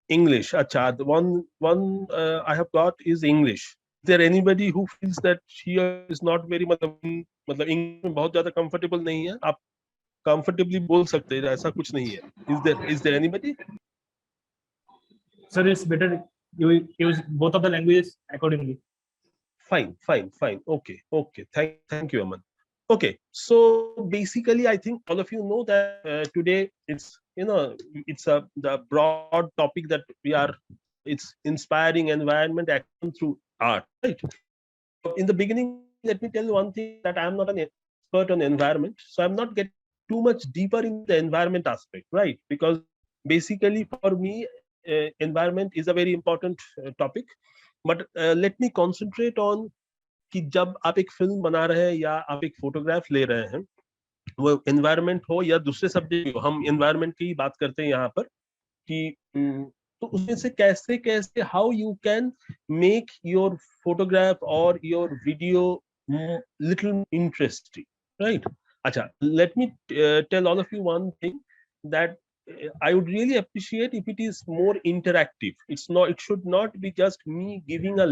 English. Acha, the one I have got is English. Is there anybody who feels that he or she is not very मतलब English में बहुत ज़्यादा comfortable नहीं है? आप comfortably बोल सकते हैं, ऐसा कुछ नहीं है. Is there anybody? Sir, it's better you use both of the languages accordingly. Fine. Okay. Thank you, Aman. Okay, so basically, I think all of you know that today it's the broad topic that we are. It's inspiring environment action through art, right? In the beginning, let me tell you one thing that I am not an expert on environment, so I'm not getting too much deeper into the environment aspect, right? Because basically, for me, environment is a very important topic. But let me concentrate on कि जब आप एक film बना रहे हैं या आप एक फोटोग्राफ ले रहे हैं, वो एनवायरनमेंट हो या दूसरे सब्जेक्ट हो, हम एनवायरनमेंट की बात करते हैं यहाँ पर कि तो उसमें से कैसे कैसे how you can make your photograph और your video little interesting, right? अच्छा, let me tell all of you one thing that I would really appreciate if it is more interactive. It should not be just me giving a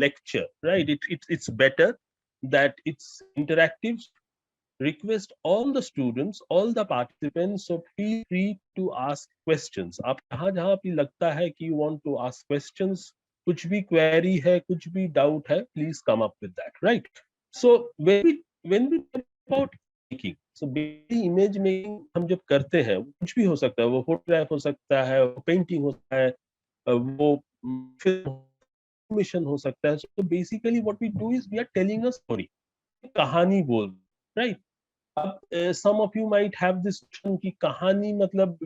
lecture, right? It's better that it's interactive. Request all the students, all the participants, so feel free to ask questions. आप जहाँ भी लगता है कि you want to ask questions, कुछ भी query है, कुछ भी doubt है, please come up with that, right? So when we talk about making, so basically image making हम जब करते हैं, कुछ भी हो सकता है, वो photograph हो सकता है, वो painting हो सकता है, वो film मिशन हो सकता है. So basically what we do is we are telling a story, कहानी बोल, right? अब some of you might have this notion कि कहानी मतलब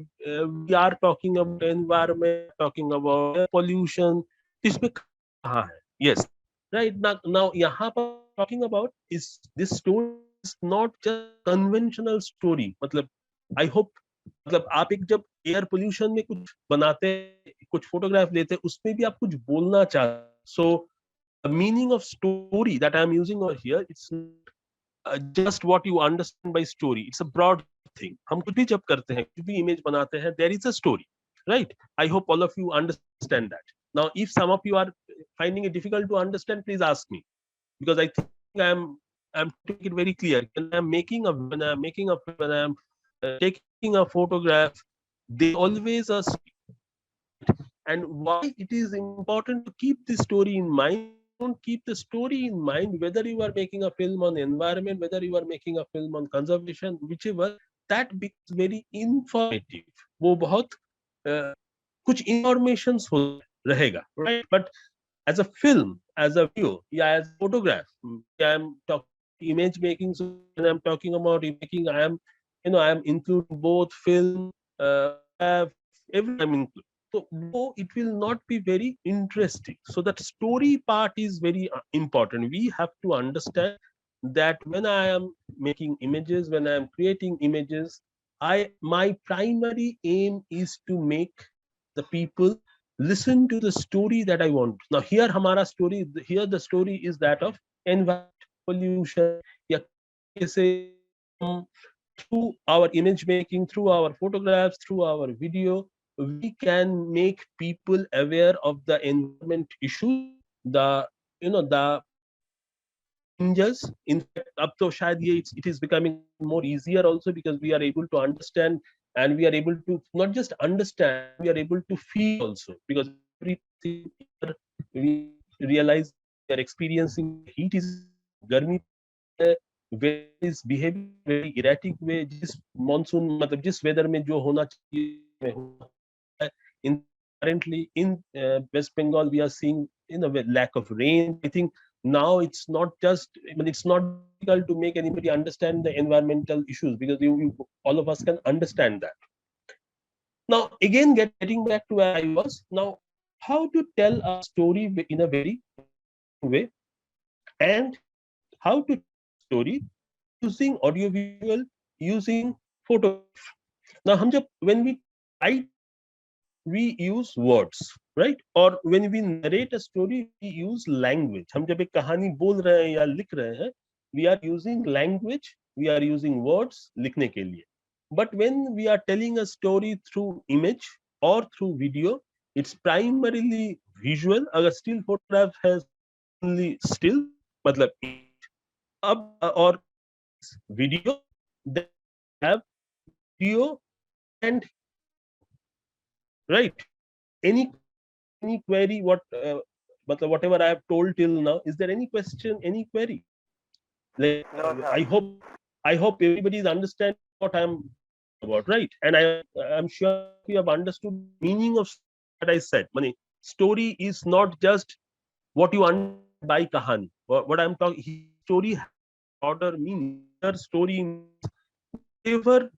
we are talking about environment, talking about air pollution, इसमें कहाँ है? Yes, right. Now यहाँ पर talking about is this story is not just conventional story. मतलब I hope मतलब आप एक जब एयर पोल्यूशन में कुछ बनाते हैं, कुछ फोटोग्राफ लेते हैं, उसमें भी आप कुछ बोलना चाहते हैं. So the meaning of story that I am using over here, it's just what you understand by story. It's a broad thing. हम कुछ भी जब करते हैं, कुछ भी image बनाते हैं, there is a story, right? I hope all of you understand that. Now, if some of you are finding it difficult to understand, please ask me, because I think I'm making it very clear. When I'm taking a photograph, they always are, and why it is important to keep this story in mind. Don't keep the story in mind, whether you are making a film on environment, whether you are making a film on conservation, whichever, that becomes very informative. वो बहुत कुछ informations हो रहेगा, right? But as a film, as a video, yeah, as a photograph, I'm talking image making. So when I'm talking about making, I am including both film, everything I'm including. So no, it will not be very interesting. So that story part is very important. We have to understand that when I am making images, when I am creating images, my primary aim is to make the people listen to the story that I want. Now here hamara story, here the story is that of environment, pollution, या कैसे through our image making, through our photographs, through our video, we can make people aware of the environment issues, the the dangers. In fact, up to shayad it is becoming more easier also, because we are able to understand, and we are able to not just understand, we are able to feel also, because everything here we realize we are experiencing heat is गर्मी है, weather is behaving in a very erratic way. जिस monsoon मतलब जिस weather में जो होना चाहिए में होता है. In currently in West Bengal we are seeing lack of rain. I think now it's not just, I mean, it's not difficult to make anybody understand the environmental issues, because all of us can understand that. Now again, getting back to where I was, now how to tell a story in a very way, and how to tell a story using audiovisual, using photograph. Now when we write, we use words, right? Or when we narrate a story, we use language. हम जब एक कहानी बोल रहे हैं या लिख रहे हैं, we are using language, we are using words लिखने के लिए. But when we are telling a story through image or through video, It's primarily visual. अगर still photograph has only stills, मतलब image, अब or it's video, then we have video and right. Any question, any query? मतलब whatever I have told till now, is there any question, any query? Like I hope everybody is understanding what I'm talking about, right? And I'm sure all of you have understood the meaning of story that I said. Mani, story is not just what you understand by kahani. What I'm talking here, story has a broader meaning. Here, story means whatever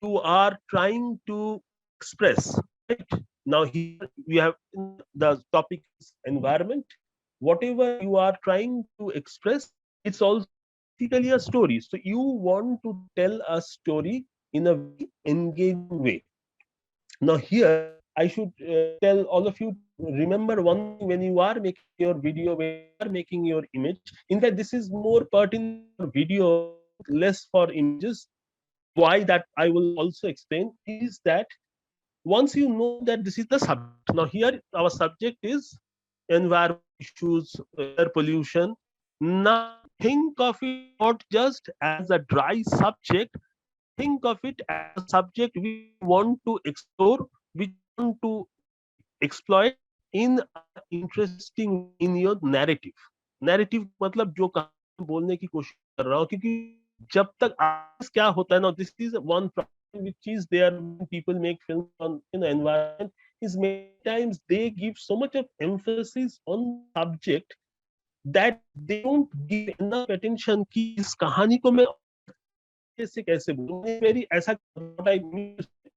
you are trying to express, right? Now here we have, the topic is environment. Whatever you are trying to express, it's also basically a story. So you want to tell a story in a very engaging way. Now here I should tell all of you to remember one thing: when you are making your video, when you are making your image, in fact this is more pertinent for video, I think less for images. Why, that I will also explain, is that once you know that this is the subject, now here our subject is environment issues, air pollution. Now think of it not just as a dry subject, but think of it as a subject which you want to explore, which you want to exploit in an interesting way in your narrative. narrative का मतलब जो कहानी मैं बोलने की कोशिश कर रहा हूँ, क्योंकि जब तक otherwise क्या होता है ना, this is one problem which is there when people make films on environment, is many times they give so much of emphasis on the subject that they don't give enough attention कि इस कहानी को मैं और अच्छे से कैसे बोलूं, very ऐसा what I mean to say.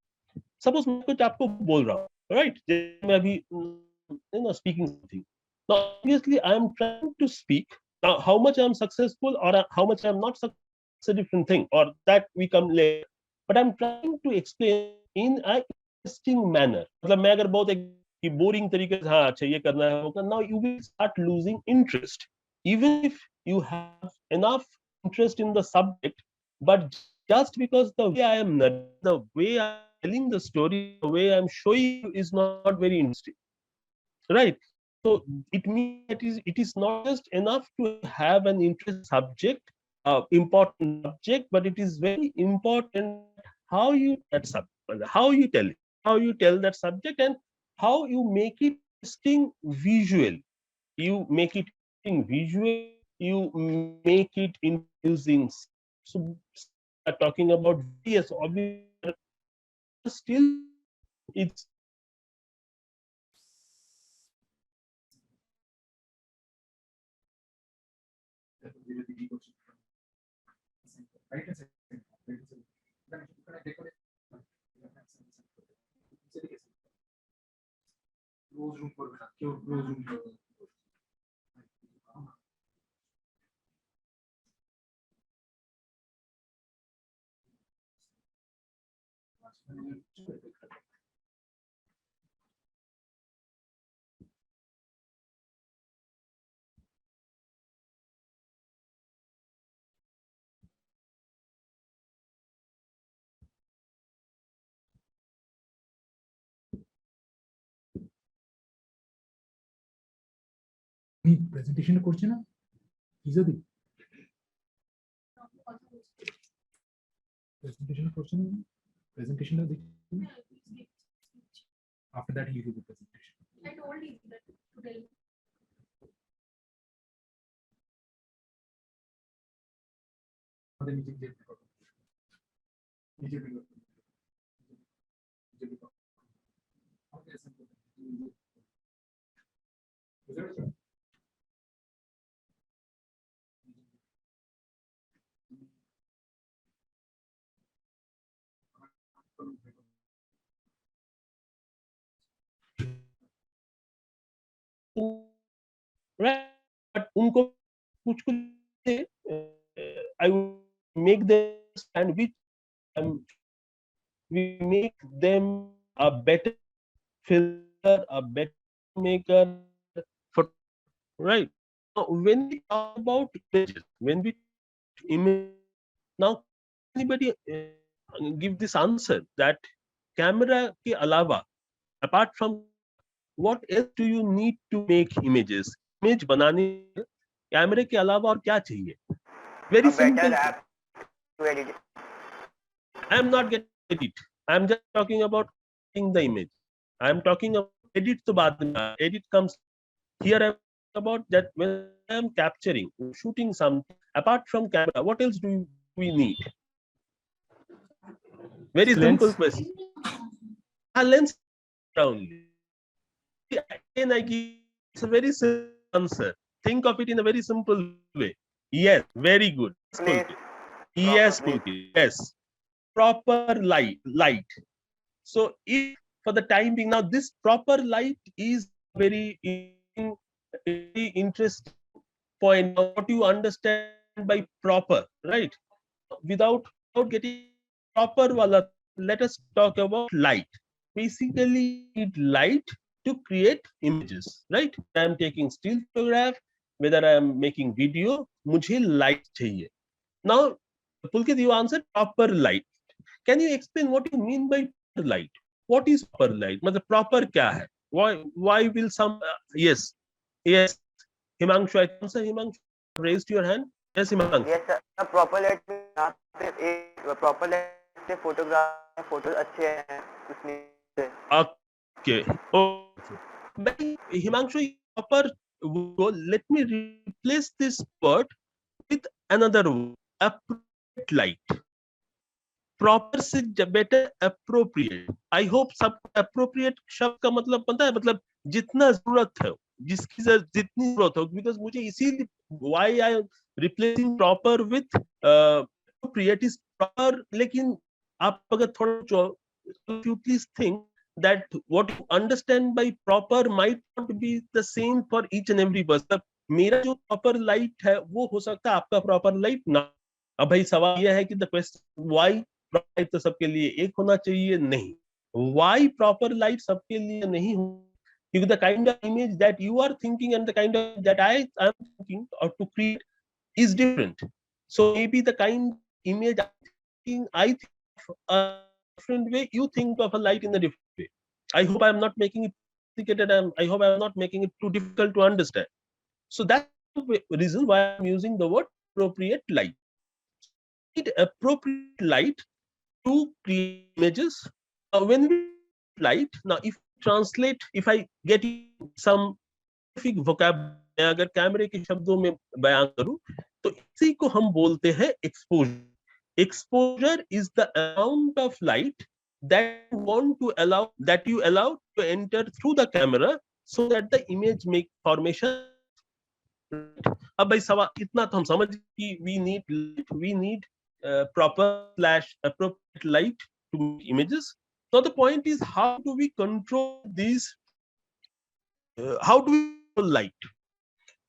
Suppose मैं कुछ आपको बोल रहा हूँ, राइट, जैसे मैं अभी speaking something. Now obviously I am trying to speak. Now how much I'm successful or how much I'm not successful, it's a different thing, or that we come later. But I'm trying to explain in a interesting manner. मतलब मैं अगर बहुत एक boring तरीके से हाँ अच्छा ये करना है वो करना, now you will start losing interest even if you have enough interest in the subject. But just because the way I am narrating, the way I am telling the story, the way I'm showing you is not very interesting, right? So it means that it is not just enough to have an interest subject, important subject, but it is very important how you that subject, how you tell it, how you tell that subject, and how you make it interesting visually. You make it interesting visually. You make it introducing. So since we are talking about various, obviously there are stills. It's presentation করছে না কি যদি presentation করছে না প্রেজেন্টেশনটা দেখি after that you do the presentation. I told you that today. আমাদের নিচে যে নিচে দিলো নিচে দিলো আমাদের এসে বুঝতে পারছো right, but उनको कुछ कुछ I would make them understand which we make them a better filter, a better maker, a better photographer, right? Now, when we talk about images, when we talk about images, now can anybody give this answer that camera ke alawa, apart from camera, what else do you need to make images? Image बनाने कैमरे के अलावा और क्या चाहिए? Very A better simple thing. app to edit. I am not getting edit. I am just talking about creating the image. I am talking about edit तो बाद में edit comes here. I am talking about that when I am capturing, shooting something apart from camera. What else do we need? Very simple Lens. question. A lens only. Again, I give it's a very simple answer. Think of it in a very simple way. Yes, very good. Place. Yes, Proper place. Pulkit. Yes, proper light. So if for the time being, now this proper light is very very interesting point. Now, what you understand by proper, right? Without getting proper wala, let us talk about light. Basically, you need light to create images, right? I am taking still photograph, whether I am making video, मुझे light चाहिए. Now, Pulkit, you answered proper light. Can you explain what you mean by proper light? What is proper light? मतलब proper क्या है? Why will some yes Himanshu, I think answer Himanshu raised your hand. Yes, Himanshu. Yes sir. A proper light में यहाँ पे एक proper light से photograph photos अच्छे हैं उसमें से. Okay. Okay. But Himanshu, proper let me replace this word with another word. Appropriate light. Proper से बेटर अप्रोप्रिएट. आई होप सबको अप्रोप्रिएट शब्द का मतलब पता है, मतलब जितना जरूरत है, जिसकी जितनी जरूरत हो, बिकॉज मुझे इसीलिए why I replacing proper with appropriate is proper. लेकिन आप अगर थोड़ा you please think that what you understand by proper might not be the same for each and every person. मेरा जो proper light है वो हो सकता है आपका proper light ना. अब भाई सवाल यह है कि the question why लाइट तो सबके लिए एक होना चाहिए, नहीं. वाई प्रॉपर लाइट सबके लिए नहीं हो, क्योंकि the kind of image that you are thinking and the kind of that I am thinking और to create is different. So maybe the kind of image I think of a different way, you think of a light in a different way. I hope I am not making it complicated. I hope I am not making it too difficult to understand. So that's the reason why I'm using the word appropriate light. So we need appropriate light to create images. When we light, now if translate, if I get some specific vocabulary, अगर कैमरे के शब्दों में बयान करूं तो इसी को हम बोलते हैं exposure. Exposure is the amount of light that you want to allow, that you allow to enter through the camera so that the image make formation. अब भाई सवाल इतना तो हम समझ कि we need proper slash appropriate light to make images. Now the point is, how do we control these? How do we control light?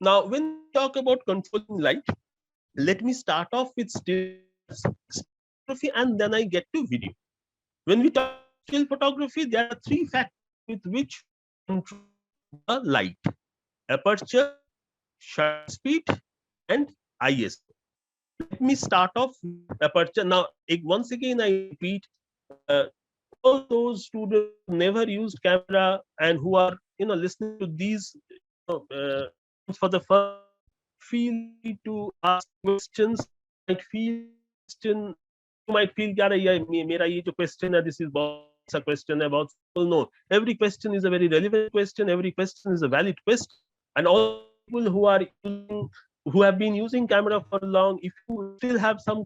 Now, when we talk about controlling light, let me start off with still photography and then I get to video. When we talk still photography, there are three factors with which we control the light: aperture, shutter speed, and ISO. Let me start off with aperture. Now, once again, I repeat, uh, all those students who never used camera and who are listening to these for the first time, feel free to ask questions. You might feel question, you might feel यार ये मेरा ये जो question है, this is बहुत सा question है, बहुत simple. No, every question is a very relevant question. Every question is a valid question. And all people who are using, who have been using camera for long, if you still have some,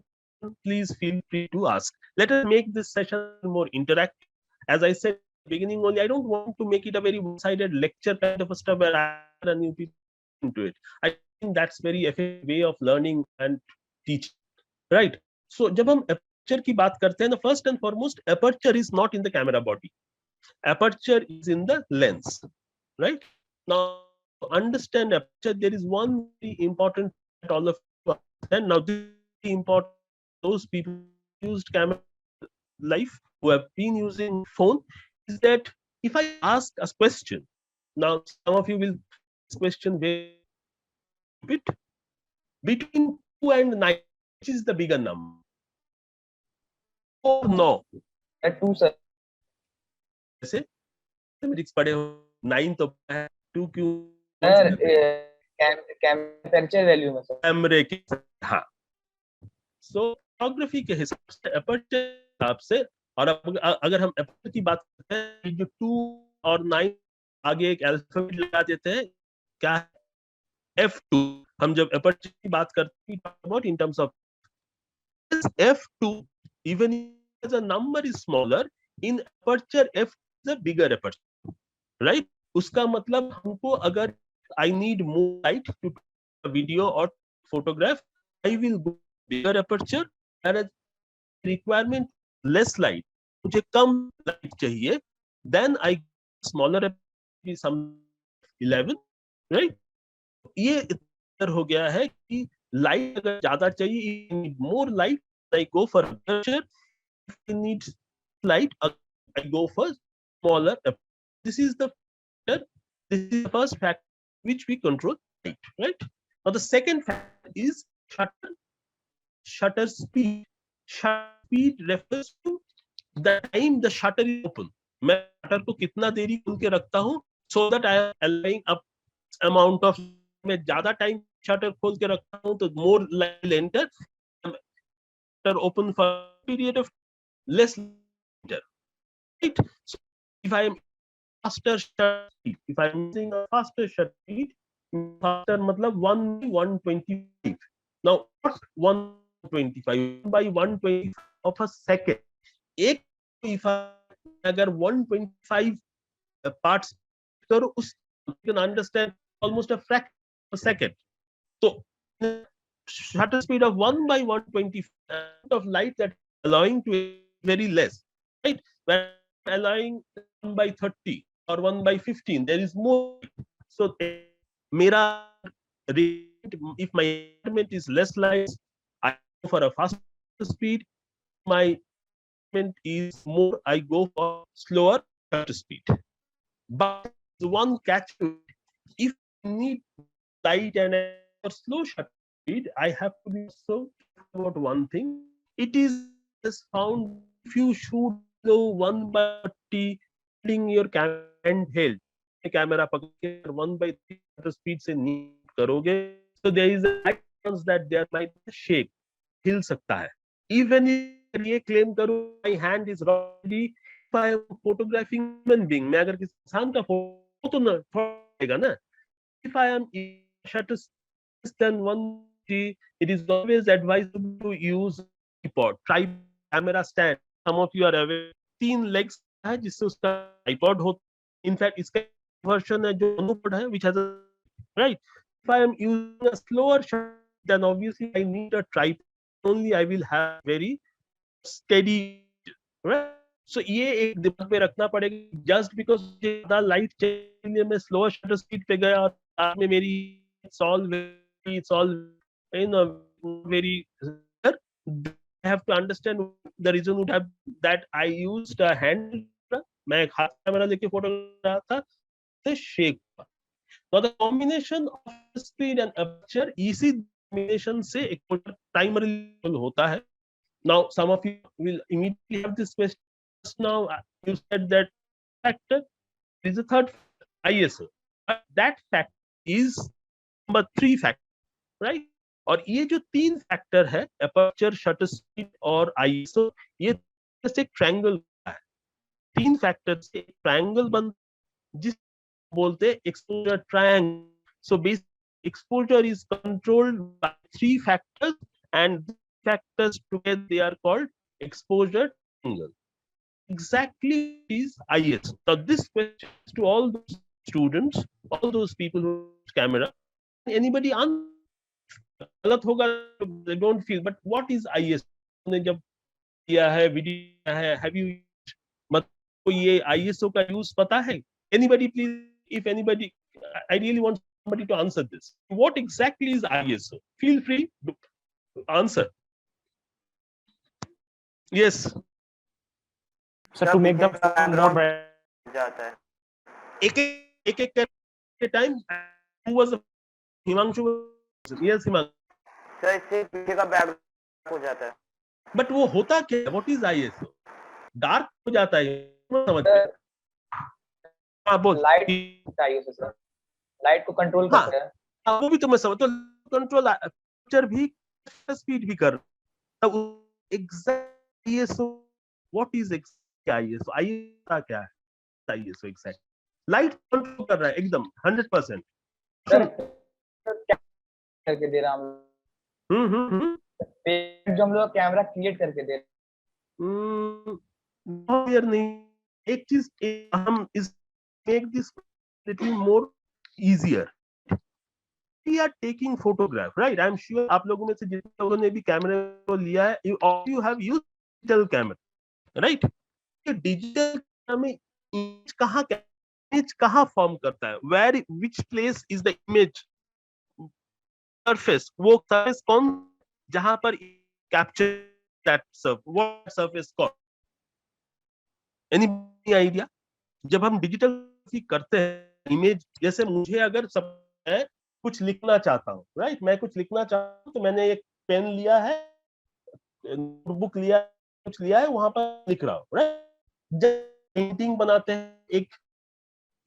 please feel free to ask. Let us make this session more interactive. As I said at the beginning only, I don't want to make it a very one-sided lecture kind of a stuff where I and you people into it. I think that's very effective way of learning and teaching, right? So जब हम aperture की बात करते हैं, the first and foremost, aperture is not in the camera body. Aperture is in the lens, right? Now, to understand aperture, there is one very important that all of you understand. Now, this is very important. Those people who used camera life, who have been using phone, is that if I ask a question, now some of you will this question very stupid. Between 2 and 9, which is the bigger number? 2 or no? Two sir. ऐसे mathematics पढ़े हो, 9 तो है, 2 क्यों? Sir camera value में sir. कैमरे के, हाँ। सो फोटोग्राफी के हिसाब से, अपर्चर के हिसाब से, और अब अगर हम अपर्चर की बात करते हैं, जो 2 और 9 आगे एक अल्फाबेट लगा देते हैं, क्या है? f2। हम जब अपर्चर की बात करते हैं, about in terms of f2, even as a number is smaller, in aperture f is a bigger aperture, right? उसका मतलब हमको अगर I need more light to video or photograph, I will go bigger aperture, whereas requirement less light, मुझे कम light चाहिए, then I smaller aperture, some 11, right? ये इतना हो गया है कि लाइट अगर ज्यादा चाहिए, मोर light, I go for aperture. If I need light, I go for smaller aperture. This is the factor. This is the first factor which we control light, right? Now the second factor is shutter speed. Shutter speed refers to the time the shutter is open. मैं shutter को कितना देरी खोल के रखता हूँ, so that I am allowing up amount of, मैं ज्यादा टाइम शटर खोल के रखता हूँ तो मोर light will enter, shutter open for period of less enter, right? So if I am faster shutter speed, if I am using a faster shutter speed, faster मतलब 1/125. Now what 1/125? 1/125 of a second. एक if I अगर 125 parts करो, उस you can understand almost a fraction of a second. So shutter speed of 1/125 of light that allowing to very less, right? When allowing 1/30 or 1/15, there is more. So mera rate, if my requirement is less light, I go for a faster speed. My requirement is more, I go for slower shutter speed. But one catch, if I need light and a slow shutter speed, I have to be so about one thing. It is found if you shoot low 1/30, holding your camera handheld, camera पकड़ के 1/3 shutter speed से नीचे करोगे, so there is a high chance that there might be a shake, हिल सकता है. Even if ये claim करूँ, my hand is already, if I am photographing human being, मैं अगर किसी इंसान का फोटो तो ना फोड़ेगा ना. If I am shutter less than 1, it is always advisable to use tripod camera stand. Some of you are aware, 3 legs है जिससे उसका tripod होता है. In fact, इसका version है जो monopod है, which has a, right. If I am using a slower shutter, then obviously I need a tripod. Only I will have very steady, right? So ये एक दिमाग में रखना पड़ेगा. Just because ज्यादा लाइट चाहिए, मैं स्लोअर शटर स्पीड पे गया और बाद में मेरी it's all you know very, I have to understand the reason would have that I used a hand. मैं एक हाथ कैमरा लेके फोटो रहा था, से shake. Now the combination of speed and aperture, इसी combination से एक primarily होता है. Now some of you will immediately have this question. Just now you said that factor is a third factor, ISO. But that factor is number 3 factor, right? और ये जो 3 factor है, aperture, shutter speed और ISO, ये से एक triangle है. 3 factor से एक ट्रायंगल बनता, जिस बोलते हैं exposure triangle. So basically exposure is controlled by 3 factors, and these factors together they are called exposure triangle. Exactly is ISO. Now this question is to all those students, all those people who use camera. Anybody गलत होगा, they don't feel, but what is ISO? ने जब किया है, video किया है, have you, मतलब ये ISO का यूज पता है? Anybody please, if anybody, I really want somebody to answer this. What exactly is ISO? Feel free to answer. Yes. So to make the phone more bright. जाता है. एक time, who was Himanshu? Yes, Himanshu. Sir इससे पीछे का background हो जाता है. But वो होता क्या? What is ISO? डार्क हो जाता है, समझ हाँ बोल लाइट चाहिए उसे सर, लाइट को कंट्रोल हाँ करते हैं। हाँ, वो भी तो मैं समझ तो कंट्रोल पिक्चर भी स्पीड भी कर तब exact ISO what is exact ISO ISO क्या है आईएसओ एग्जैक्ट लाइट कंट्रोल कर रहा है एकदम 100%। सर क्या करके दे रहा हम, हम्म। पेज जो हम लोग कैमरा क्रिएट करके दे रहे यार नहीं एक चीज हम इस make this little more easier we are taking photograph right I am sure आप लोगों में से जितने लोगों ने भी कैमरे को लिया है you have use digital camera right digital में इमेज कहाँ फॉर्म करता है where which place is the image surface वो सरफेस कौन जहां पर capture that surf what surface called any idea जब हम डिजिटल करते हैं इमेज जैसे मुझे अगर सब मैं कुछ लिखना चाहता हूँ राइट मैं कुछ लिखना चाहता हूँ तो मैंने एक पेन लिया है नोटबुक लिया कुछ लिया है वहां पर लिख रहा हूँ राइट जब पेंटिंग बनाते हैं एक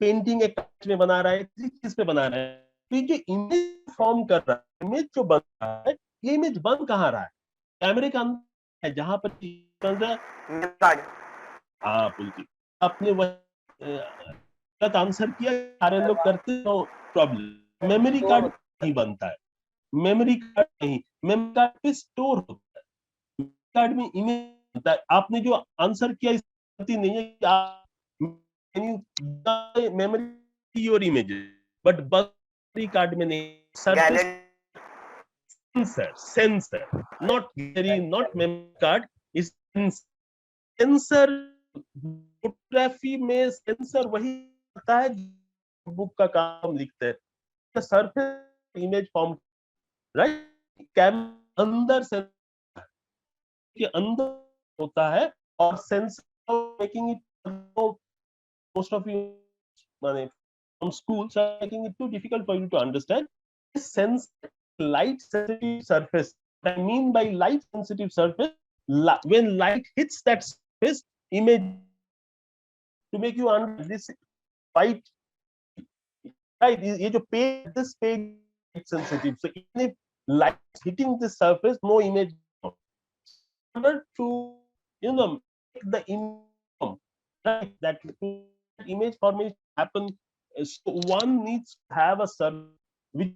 पेंटिंग एक कांच में बना रहा है किसी चीज पे बना रहा है तो ये जो इमेज फॉर्म कर रहा है इमेज जो बन रहा है ये इमेज बन कहाँ रहा है कैमरे का अंदर है जहां पर कार्ड हाँ पुलकी आपने वह गलत आंसर किया सारे लोग करते हो प्रॉब्लम हैं। मेमोरी स्टोर कार्ड नहीं बनता है मेमोरी कार्ड नहीं मेमोरी कार्ड पे स्टोर होता है कार्ड में इमेज होता है आपने जो आंसर किया इस गलती नहीं है कि आप memory your image but memory card में नहीं surface gallery sensor not gallery not memory card is sensor photography में सेंसर वही होता है बुक का काम लिखते हैं surface image form right camera अंदर से के अंदर होता है और sensor making it most of you from school so making it too difficult for you to understand sense light sensitive surface what I mean by light sensitive surface when light hits that surface image to make you understand this white right ये जो page this page light sensitive so even if light is hitting the surface no image in order to make the image right that image formation happen so one needs to have a surface which is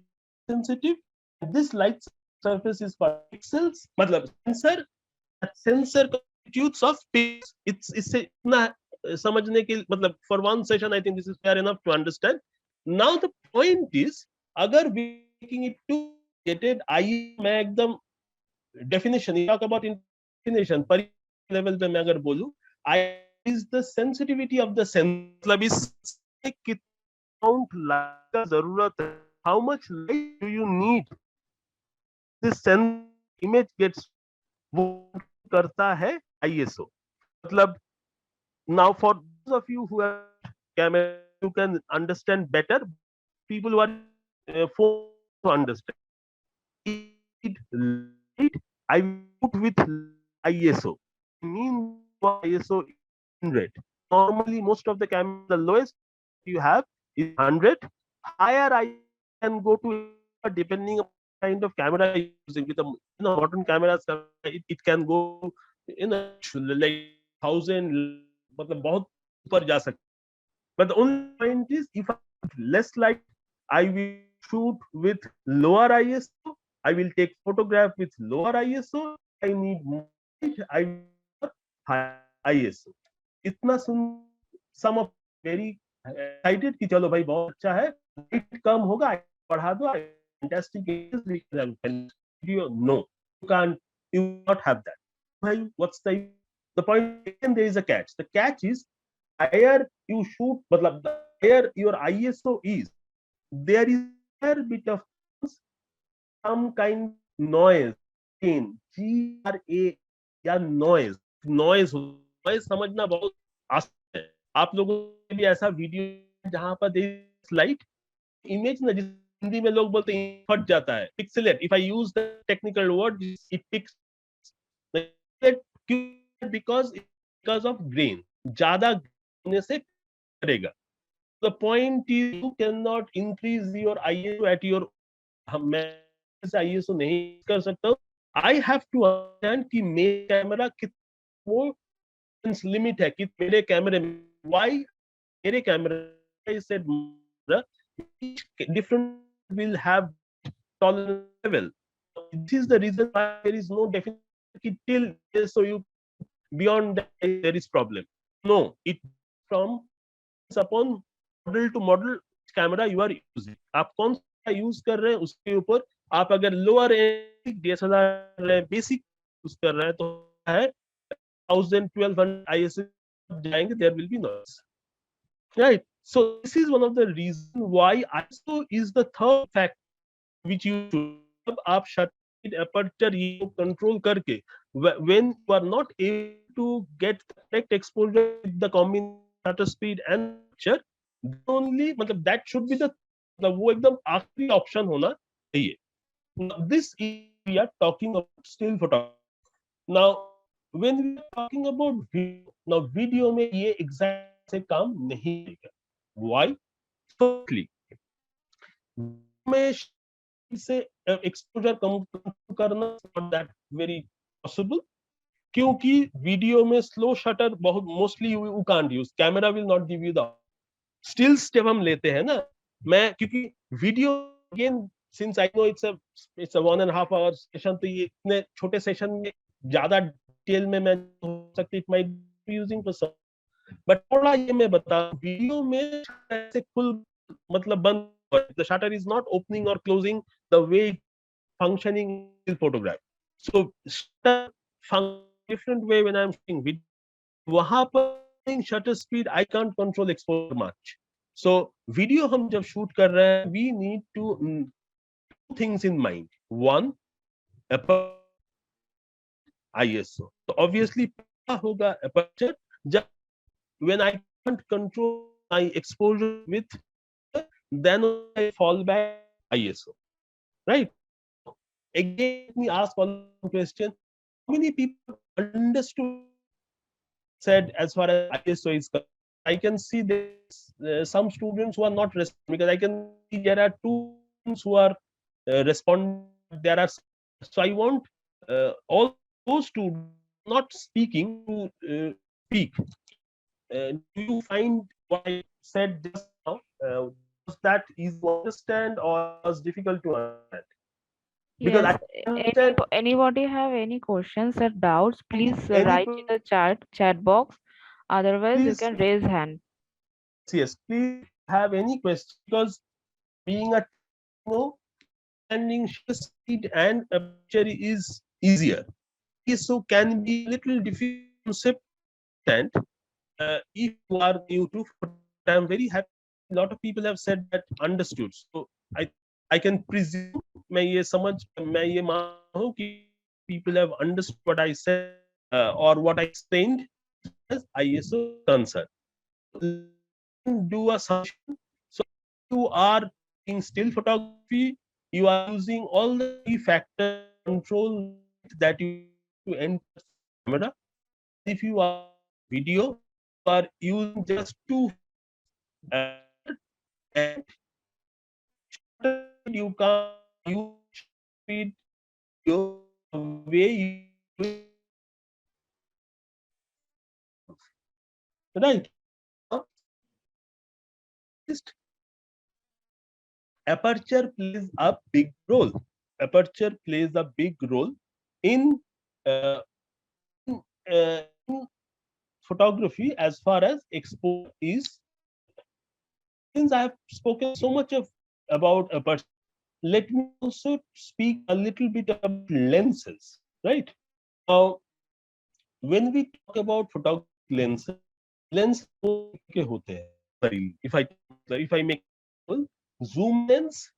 sensitive this light surface is for pixels मतलब sensor constitutes of pixels it's इससे इतना समझने के मतलब for one session I think this is fair enough to understand now the point is अगर we making it too complicated आइए मैं एकदम definition you talk about definition पर level पे मैं अगर बोलूं I is the sensitivity of the sense मतलब इस amount light का जरूरत है how much light do you need this sense image gets वो करता है ISO मतलब now for those of you who have camera you can understand better people who are phone to understand light I put with ISO I mean ISO 100 normally most of the camera the lowest you have is 100 higher I can go to depending on kind of camera you're using with a modern cameras it can go like 1000 मतलब बहुत ऊपर जा सकता but the only point is if I have less light I will shoot with lower ISO I will take photograph with lower ISO I need more light I will higher ISO इतना सुन सम of very excited कि चलो भाई बहुत अच्छा है light कम होगा बढ़ा दो fantastic video no you can't you not have that भाई what's the point and there is a catch the catch is higher you shoot मतलब the higher your ISO is there is a bit of some kind of noise in GRA या noise समझना बहुत आसान है आप लोगों ने भी ऐसा वीडियो जहां पर लाइट इमेज ना जिस हिंदी में लोग बोलते हैं फट जाता है pixelate if I use the technical word it picks because of grain ज्यादा होने से करेगा The point is you cannot increase your ISO at your मैं ISO नहीं कर सकता हूँ. I have to understand कि मेरे कैमरा कितना वो लिमिट है कि मेरे कैमरे में why मेरे कैमरे I said each different will have tolerance level. This is the reason why there is no definition till so you beyond that there is problem. No, it from upon model to model camera you are using. आप कौन सा use कर रहे हैं उसके ऊपर. आप अगर लोअर एंड DSLR कर रहे हैं, बेसिक यूज कर रहे हैं तो है 1000 1200 ISO जाएंगे, there will be noise, right. So this is one of the reason why ISO is the third factor which you should. जब आप शटर aperture ये कंट्रोल करके when you are not able to get the correct exposure with the combination shutter speed and aperture, then only मतलब that should be the मतलब वो एकदम आखिरी option होना चाहिए. This is we are talking about still photography. Now when we are talking about video, now video में ये exact से काम नहीं करेगा. Why? Firstly, में से एक्सपोजर कम करना नॉट दैट वेरी पॉसिबल, क्योंकि वीडियो में स्लो शटर बहुत mostly you can't use. Camera will not give you the still step हम लेते हैं ना. मैं क्योंकि video again since I know it's a 1.5 hour session, तो ये इतने छोटे सेशन में ज्यादा डिटेल में मैं हो सकती it might be using for some, but थोड़ा ये मैं बता वीडियो में ऐसे खुल मतलब बंद, the shutter is not opening or closing the way functioning in photograph. So shutter function different way when I'm shooting video. वहां पर shutter speed I can't control exposure much. So video हम जब shoot कर रहे हैं we need to two things in mind. One, ISO. So obviously क्या होगा aperture जब when I can't control my exposure with, then I fall back ISO, right? Again, let me ask one question: how many people understood said as far as ISO is concerned? I can see there's some students who are not responding, because I can see there are two students who are responding. There are, so I want all those students not speaking to speak. Do you find what I said just now? Was that easy to understand or was difficult to understand? Because Yes, I understand anybody have any questions or doubts, please write in anybody, the chat box. Otherwise, you please, can raise hand. yes, please have any question, because being a understanding shutter speed and aperture is easier. So can be a little difficult concept to understand if you are new to photography. I'm very happy. A lot of people have said that understood. So I can presume मैं ये समझ मैं ये मानता हूँ कि people have understood what I said or what I explained as ISO concern. Do a assumption. So you are in still photography, you are using all the three factor control that you to enter camera. If you are video, you are using just two and you can't use speed your way you right. Aperture plays a big role. Aperture plays a big role in uh, in photography as far as exposure is. Since I have spoken so much of about aperture, let me also speak a little bit about lenses. Right now, when we talk about photographic lenses, lenses दो तरह के होते हैं. Sorry, if I make zoom lens,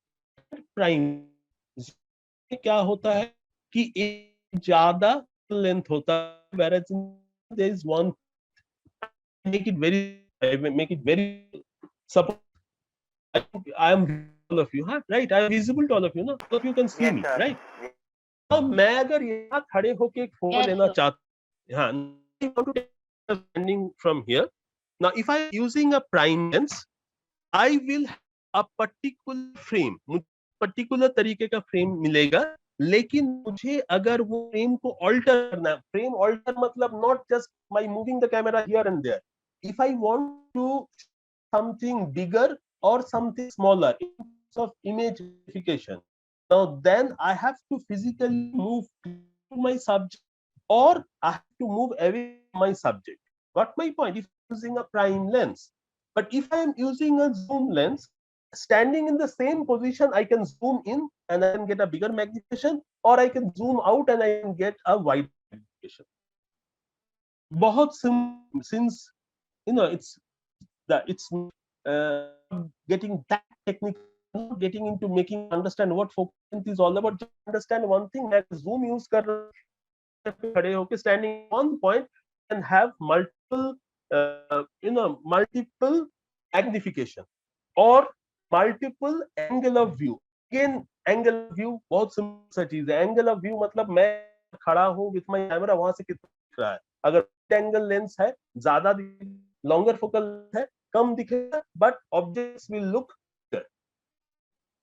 prime में क्या होता है कि एक ज्यादा लेंथ होता है, whereas there is one. Make it very suppose I am all of you, huh? Right? I am visible to all of you, no? All of you can see Yes, me, sir. right? अब मैं अगर यहाँ खड़े होके एक photo Yes, लेना sure. चाहता, हाँ, I want to take a standing from here. Now if I am using a prime lens, I will have a particular frame. मुझे particular तरीके का frame मिलेगा, लेकिन मुझे अगर वो frame को alter करना है, frame alter मतलब not just by moving the camera here and there. If I want to something bigger or something smaller in terms of image magnification, now then I have to physically move to my subject, or I have to move away from my subject. Got my point? If I'm using a prime lens, but if I am using a zoom lens, standing in the same position, I can zoom in and I can get a bigger magnification, or I can zoom out and I can get a wider magnification. बहुत simple, since it's it's getting that technical, not getting into making you understand what focal length is all about. Just understand one thing: मैं zoom use कर रहा हूँ, खड़े होके standing at one point and have multiple multiple magnification or multiple angle of view. Again, angle of view बहुत simple सा चीज है. Angle of view मतलब मैं खड़ा हूँ with my camera, वहां से कितना दिख रहा है. अगर angle lens है, ज्यादा longer focal length है, कम दिखेगा, but objects will look bigger.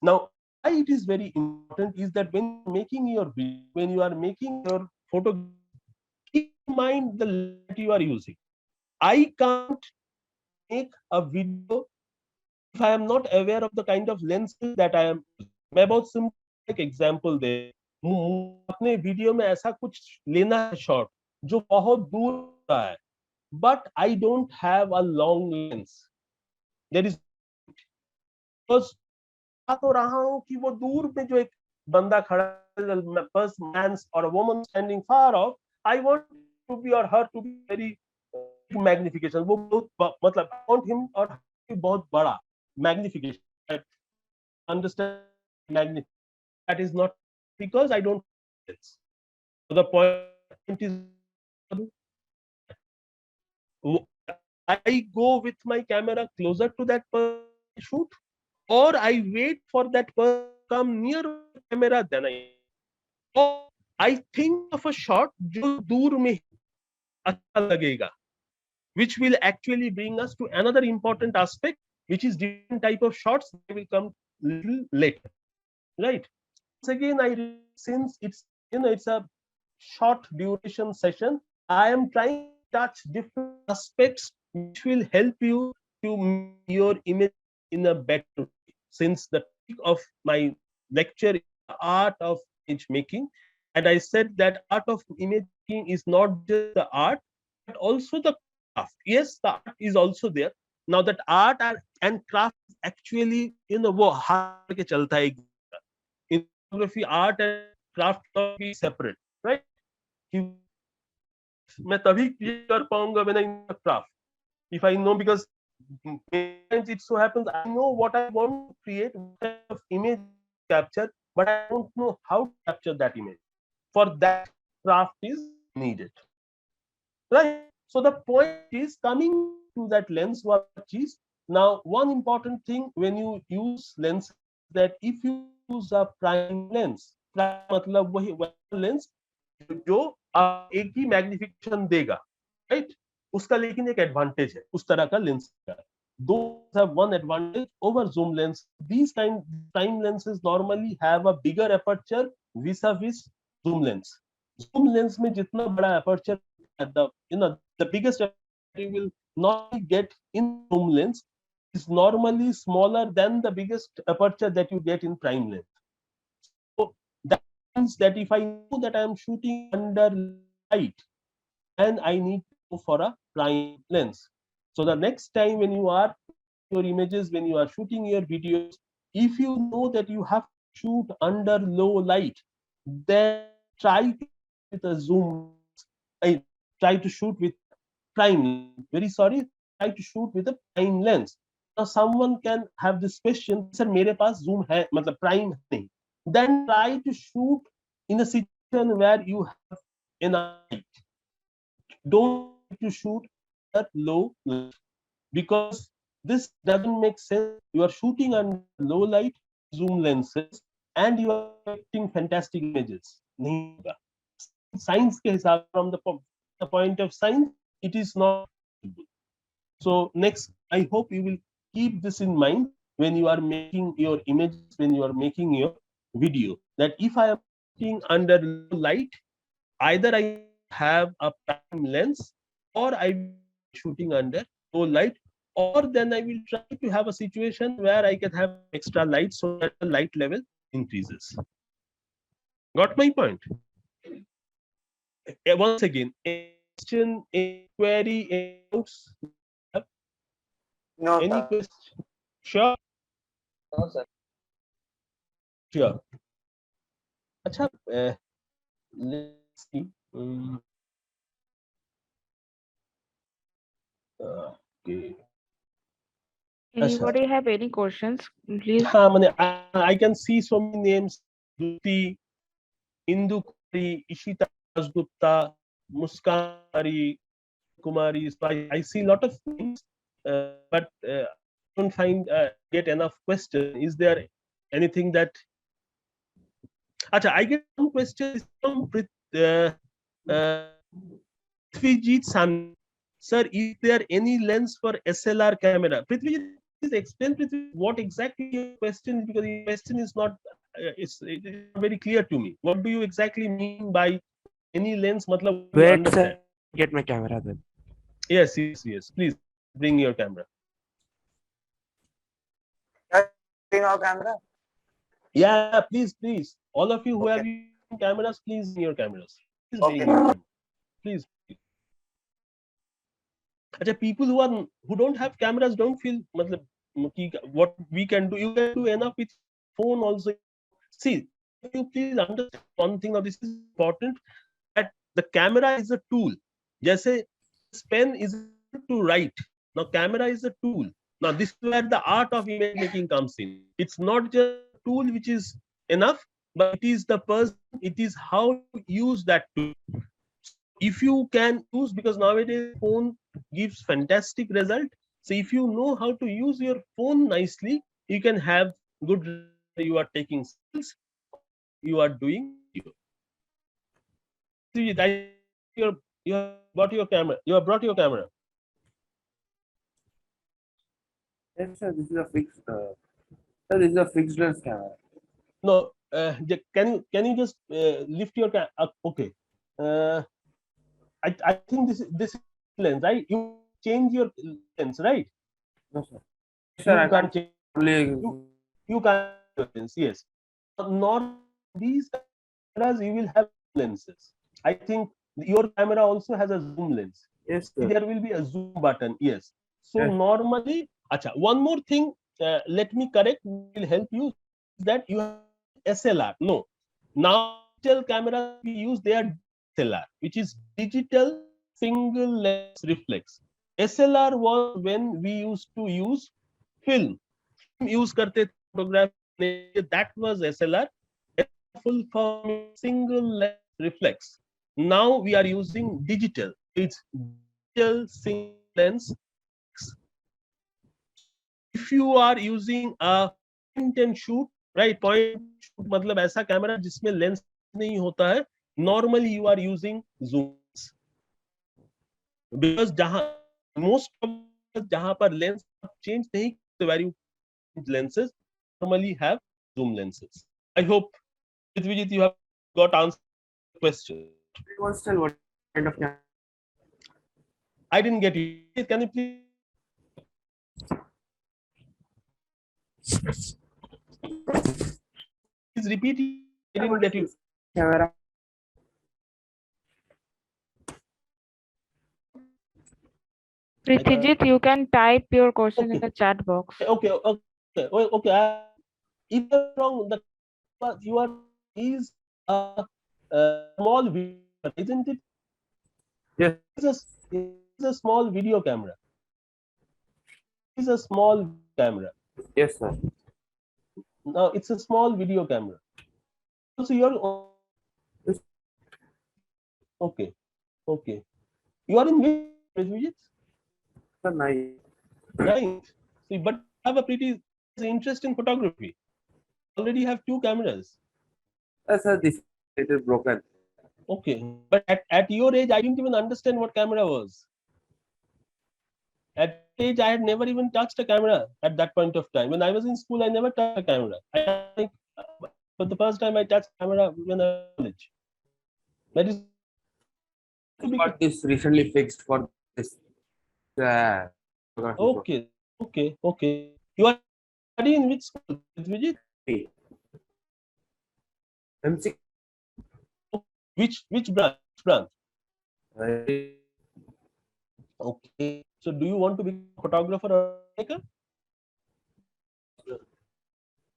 Now, why it is very important is that when you are making your video, when you are making your photo, keep in mind the lens that you are using. I can't make a video if I am not aware of the kind of lenses that I am using. मैं बहुत simple एक example दे, मुझे अपने video में ऐसा कुछ लेना है शॉट जो बहुत दूर का है, but I don't have a long lens. There is because तो रहा हूं कि वो दूर में जो एक बंदा खड़ा है, first man's or a woman standing far off, I want to be or her to be very magnification. वो बहुत मतलब I want him or her to be बहुत बड़ा magnification. I understand magnification. That is not because I don't. So the point is, I go with my camera closer to that person I shoot, or I wait for that person to come near my camera, then I, or I think of a shot जो दूर में अच्छा लगेगा, which will actually bring us to another important aspect, which is different type of shots. They will come little later, right? Once again, since it's it's a short duration session, I am trying to touch different aspects which will help you to make your image in a better way. Since the topic of my lecture is the art of image making, and I said that art of image making is not just the art, but also the craft. Yes, the art is also there. Now that art and craft is actually वो हाथ के चलता है. In photography, art and craft cannot be separate, right? मैं तभी create कर पाऊंगा when I know the craft. If I know, because many times it so happens I know what I want to create, what kind of image capture, but I don't know how to capture that image. For that, craft is needed, right? So the point is coming to that lens is now one important thing when you use lens, that if you use a prime lens, prime मतलब वही lens जो आप एक ही magnification देगा, right? उसका लेकिन एक advantage है उस तरह का लेंस का. Those have one advantage over zoom lens. These kind prime lenses normally have a bigger aperture vis-a-vis zoom lens. Zoom lens में जितना बड़ा aperture, the biggest aperture you will not get in zoom lens is normally smaller than the biggest aperture that you get in prime lens. So that means that if I know that I am shooting under light, and I need to go for a prime lens. So the next time when you are your images, when you are shooting your videos, if you know that you have to shoot under low light, then try to with a zoom. I try to shoot with prime lens. Very sorry, try to shoot with a prime lens. Now someone can have this question, sir मेरे पास zoom है मतलब prime नहीं. Then try to shoot in a situation where you have enough light. Don't try to shoot at low light, because this doesn't make sense. You are shooting under low light zoom lenses and you are getting fantastic images. नहीं होगा. Science के हिसाब from the point of science, it is not possible. So next, I hope you will keep this in mind when you are making your images, when you are making your video. That if I am shooting under low light, either I need to have a prime lens, or I will avoid shooting under low light, or then I will try to have a situation where I can have some extra light so that the light level increases. Got my point? Once again, any question, any query, any doubts? Have No, any sir. question? Sure, No, sir. sure. Acha, let's see. Okay. Acha. Anybody have any questions? Please. हाँ मैंने I can see so many names. Duti, Indu Kumari, Ishita Dasgupta, Muskan Kumari, Kumari. So I see a lot of names, but I don't find get enough question. Is there anything that? Acha, I get one question from uh, Prithvijit San. Sir, is there any lens for SLR camera? Prithvijit, please explain Prithvijit, what exactly your question is, because your question is not it's not very clear to me. What do you exactly mean by any lens? Matlab, what do you Wait, understand? sir. Get my camera then. Yes, yes, yes. Please bring your camera. Bring our camera. Yeah, please, please. All of you who have Okay. using cameras, please bring your cameras. Please bring Okay. your camera. Please. अच्छा, people who don't have cameras don't feel मतलब what we can do. You can do enough with phone also. See, you please understand one thing. Now this is important, that the camera is a tool. जैसे pen is a tool to write. Now camera is a tool. Now this is where the art of image making comes in. It's not just a tool which is enough, but it is the person. It is how you use that tool. So if you can use, because nowadays phone gives fantastic result. So if you know how to use your phone nicely, you can have good result. You are taking skills or you are doing video. See, you have brought your camera. You have brought your camera. Yes, sir. This is a fixed. Sir, this is a fixed lens camera. No, can you just lift your okay. Uh, I think this is lens, right? You change your lens, right? No, sir. Sir, You I can't can't change. only. You can't change your lens. Yes. Normally, these cameras you will have lenses. I think your camera also has a zoom lens. Yes, See, sir. there will be a zoom button. Yes. So Yes. normally, acha, one more thing. Let me correct. Will help you. That you have SLR. No. Now digital cameras we use, they are SLR, which is digital single lens reflex. SLR was when we used to use film. Film use karte the photography. That was SLR. Full form is single lens reflex. Now we are using digital. It's digital single lens. So if you are using a point and shoot, right? Point and shoot मतलब ऐसा camera जिसमें lens नहीं होता है. Normally you are using zoom lens, because जहाँ most of जहाँ पर lens change नहीं करते, where you lenses normally have zoom lenses. I hope with Vijit you have got answer to the question. What's still what kind of camera? I didn't get you. Can you please repeat it? I didn't get you. Camera. Prithijit, you can type your question in Okay. the chat box. Okay. If I'm wrong, you are is a small video, isn't it? Yes. It's a small video camera. It's a small camera. Yes, sir. Now it's a small video camera. So you're okay. Okay. You are in which Vijit? Sir, nice. Ninth. See, but you have a pretty interest in photography. Already have two cameras. Sir, this it is broken. Okay. But at your age, I didn't even understand what camera was. At age, I had never even touched a camera at that point of time. When I was in school, I never touched a camera. I think, for the first time, I touched camera when I was in college. That is to be Got this recently fixed for this. Uh, okay. Okay. Okay. You are studying in which school, Vijit? MC. Which branch? Which branch? Uh, Okay. So, do you want to become a photographer or maker?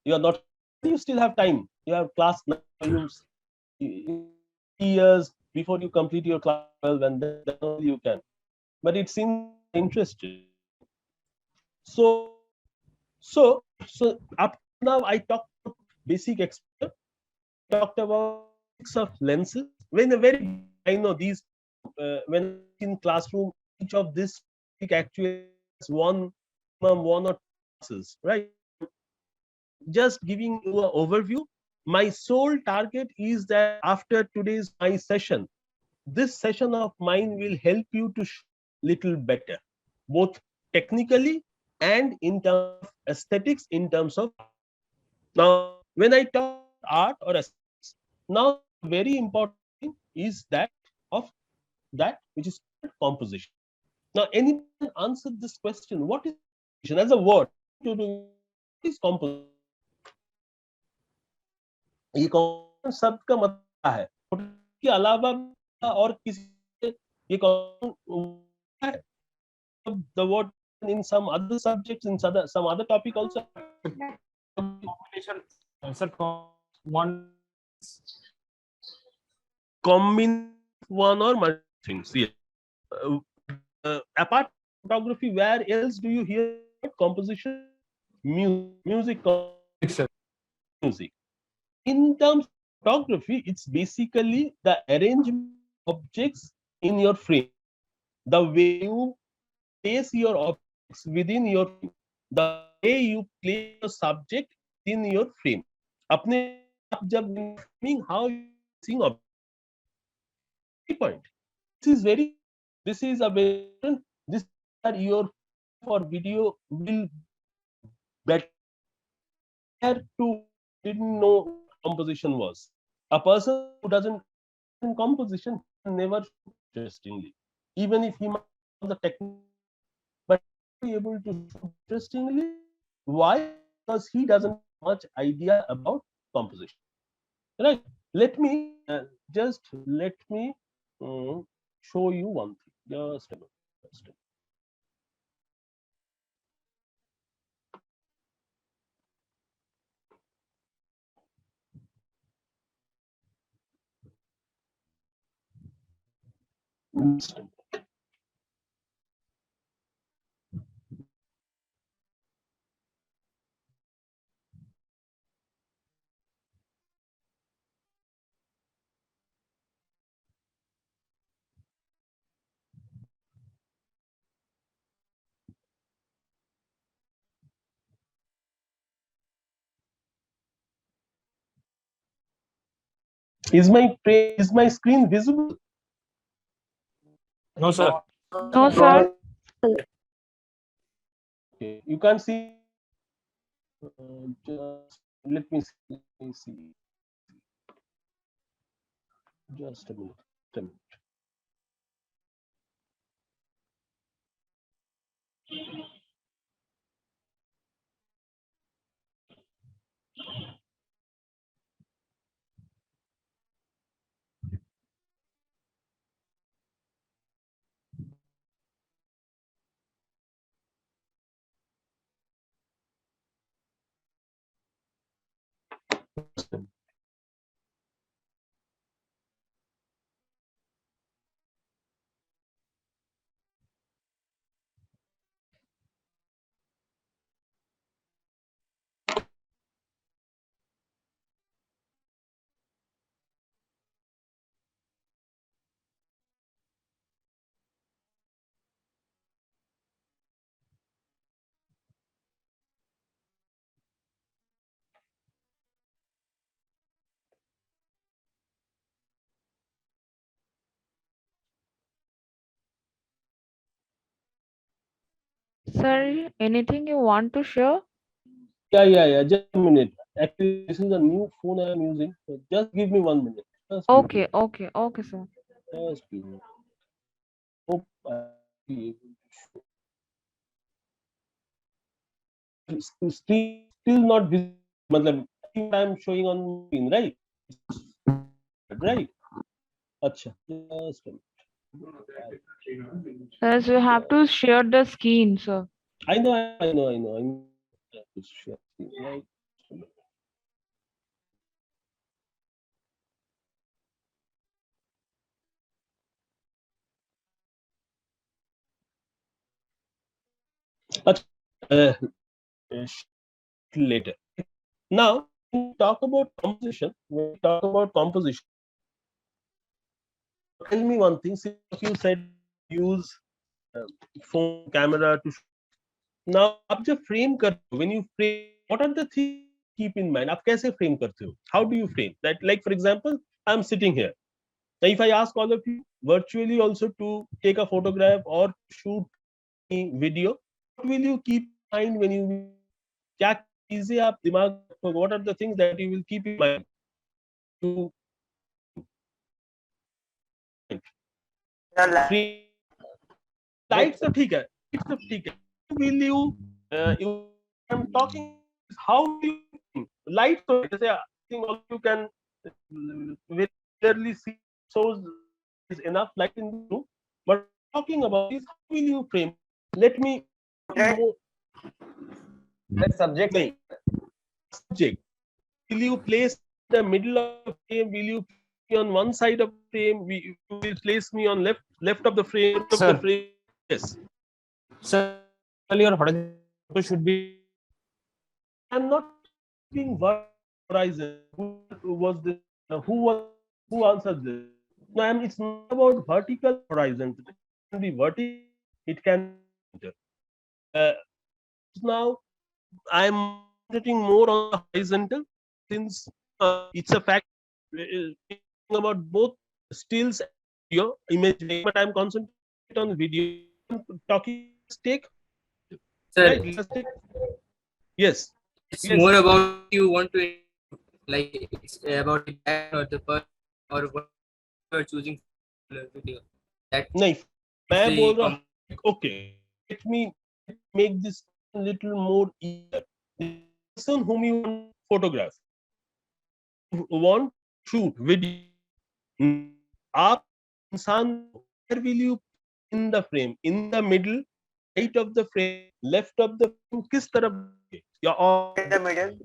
You are not. You still have time. You have class now. You 3 years before you complete your class 12, and then only you can. But it seems like you are interested. So, so up to now, I talked about basic exposure. I talked about basics of lenses. When a very, I know these. When in classroom, each of this topic actually has one or two classes, right? Just giving you an overview. My sole target is that after today's my session, this session of mine will help you to little better, both technically and in terms of aesthetics, in terms of art. Now, when I talk about art or aesthetics, now the very important thing is that of that which is called composition. Now, anyone can answer this question: what is composition as a word? What is composition? ये composition शब्द का मतलब क्या है? Photography के अलावा और किसी ये composition the word in some other subjects, in some other topic also. Combination. Sir, one. Combination one or multiple things. Yes. Uh, Apart from photography, where else do you hear about composition? Music, Sir. music. In terms of photography, it's basically the arrangement of objects in your frame, the way you place your objects within your frame, the way you place your subject in your frame. अपने आप जब framing, how you seeing object point. This is very. This is a very important. This is where your for video will better to didn't know what composition was. A person who doesn't in composition can never shoot interestingly, even if he might have the technique, but be able to shoot interestingly. Why? Because he doesn't have much idea about composition. Right? Let me just let me show you one thing. Just a minute. Just a minute. Just a minute. Is my screen visible? No, sir. No, sir. Okay, you can't see. Just let me see. Let me see. Just a minute. Just a minute. Sir, anything you want to share? Yeah. Just a minute. Actually, this is a new phone I am using. So just give me 1 minute. Just give me. Okay, sir. Just give me. Hope I will be able to show. Screen still not visible. मतलब I think what I am showing on my screen, right? Right. Acha. Just a minute. Sir, so you have to share the screen, sir. I know. I know. To share screen, right? Acha. Uh, Later. Now, when we talk about composition, now tell me one thing. Since you said use uh, phone camera to now आप जब frame करते हो, when you frame, what are the things you keep in mind? आप कैसे frame करते हो? How do you frame? That, like for example, I'm sitting here. Now, if I ask all of you virtually also to take a photograph or shoot a video, what will you keep in mind when you क्या चीजें आप दिमाग में रखोगे? What are the things that you will keep in mind to The frame? Lights तो ठीक है. Lights तो ठीक है. Will you I'm talking how will you lights तो जैसे I think all you can very clearly see shows is enough light in the room, but talking about is how will you frame? Let me more That subject. नहीं subject. Will you place the middle of the frame? Will you place me on one side of the frame? You will place me on left of the frame, right of the Sir. frame? Yes. Sir, your photo should be. I'm not keeping horizon. Who was this? Who answered this? No, it's not about vertical horizon. It can be vertical. It can be horizontal. Uh, Now I'm concentrating more on the horizontal since it's a fact about both stills and video image, but I'm concentrating on video. I'm talking take Sir, right. Let's take yes. it's Yes. more about you want to, like it's about the background or the person or what you are choosing for the video. That नहीं मैं the बोल रहा हूँ okay let me make this a little more easier. The person whom you want to photograph, want to shoot video, आप इंसान where will you in the frame, in the middle, right of the frame, left of the frame, किस तरफ या all in the middle.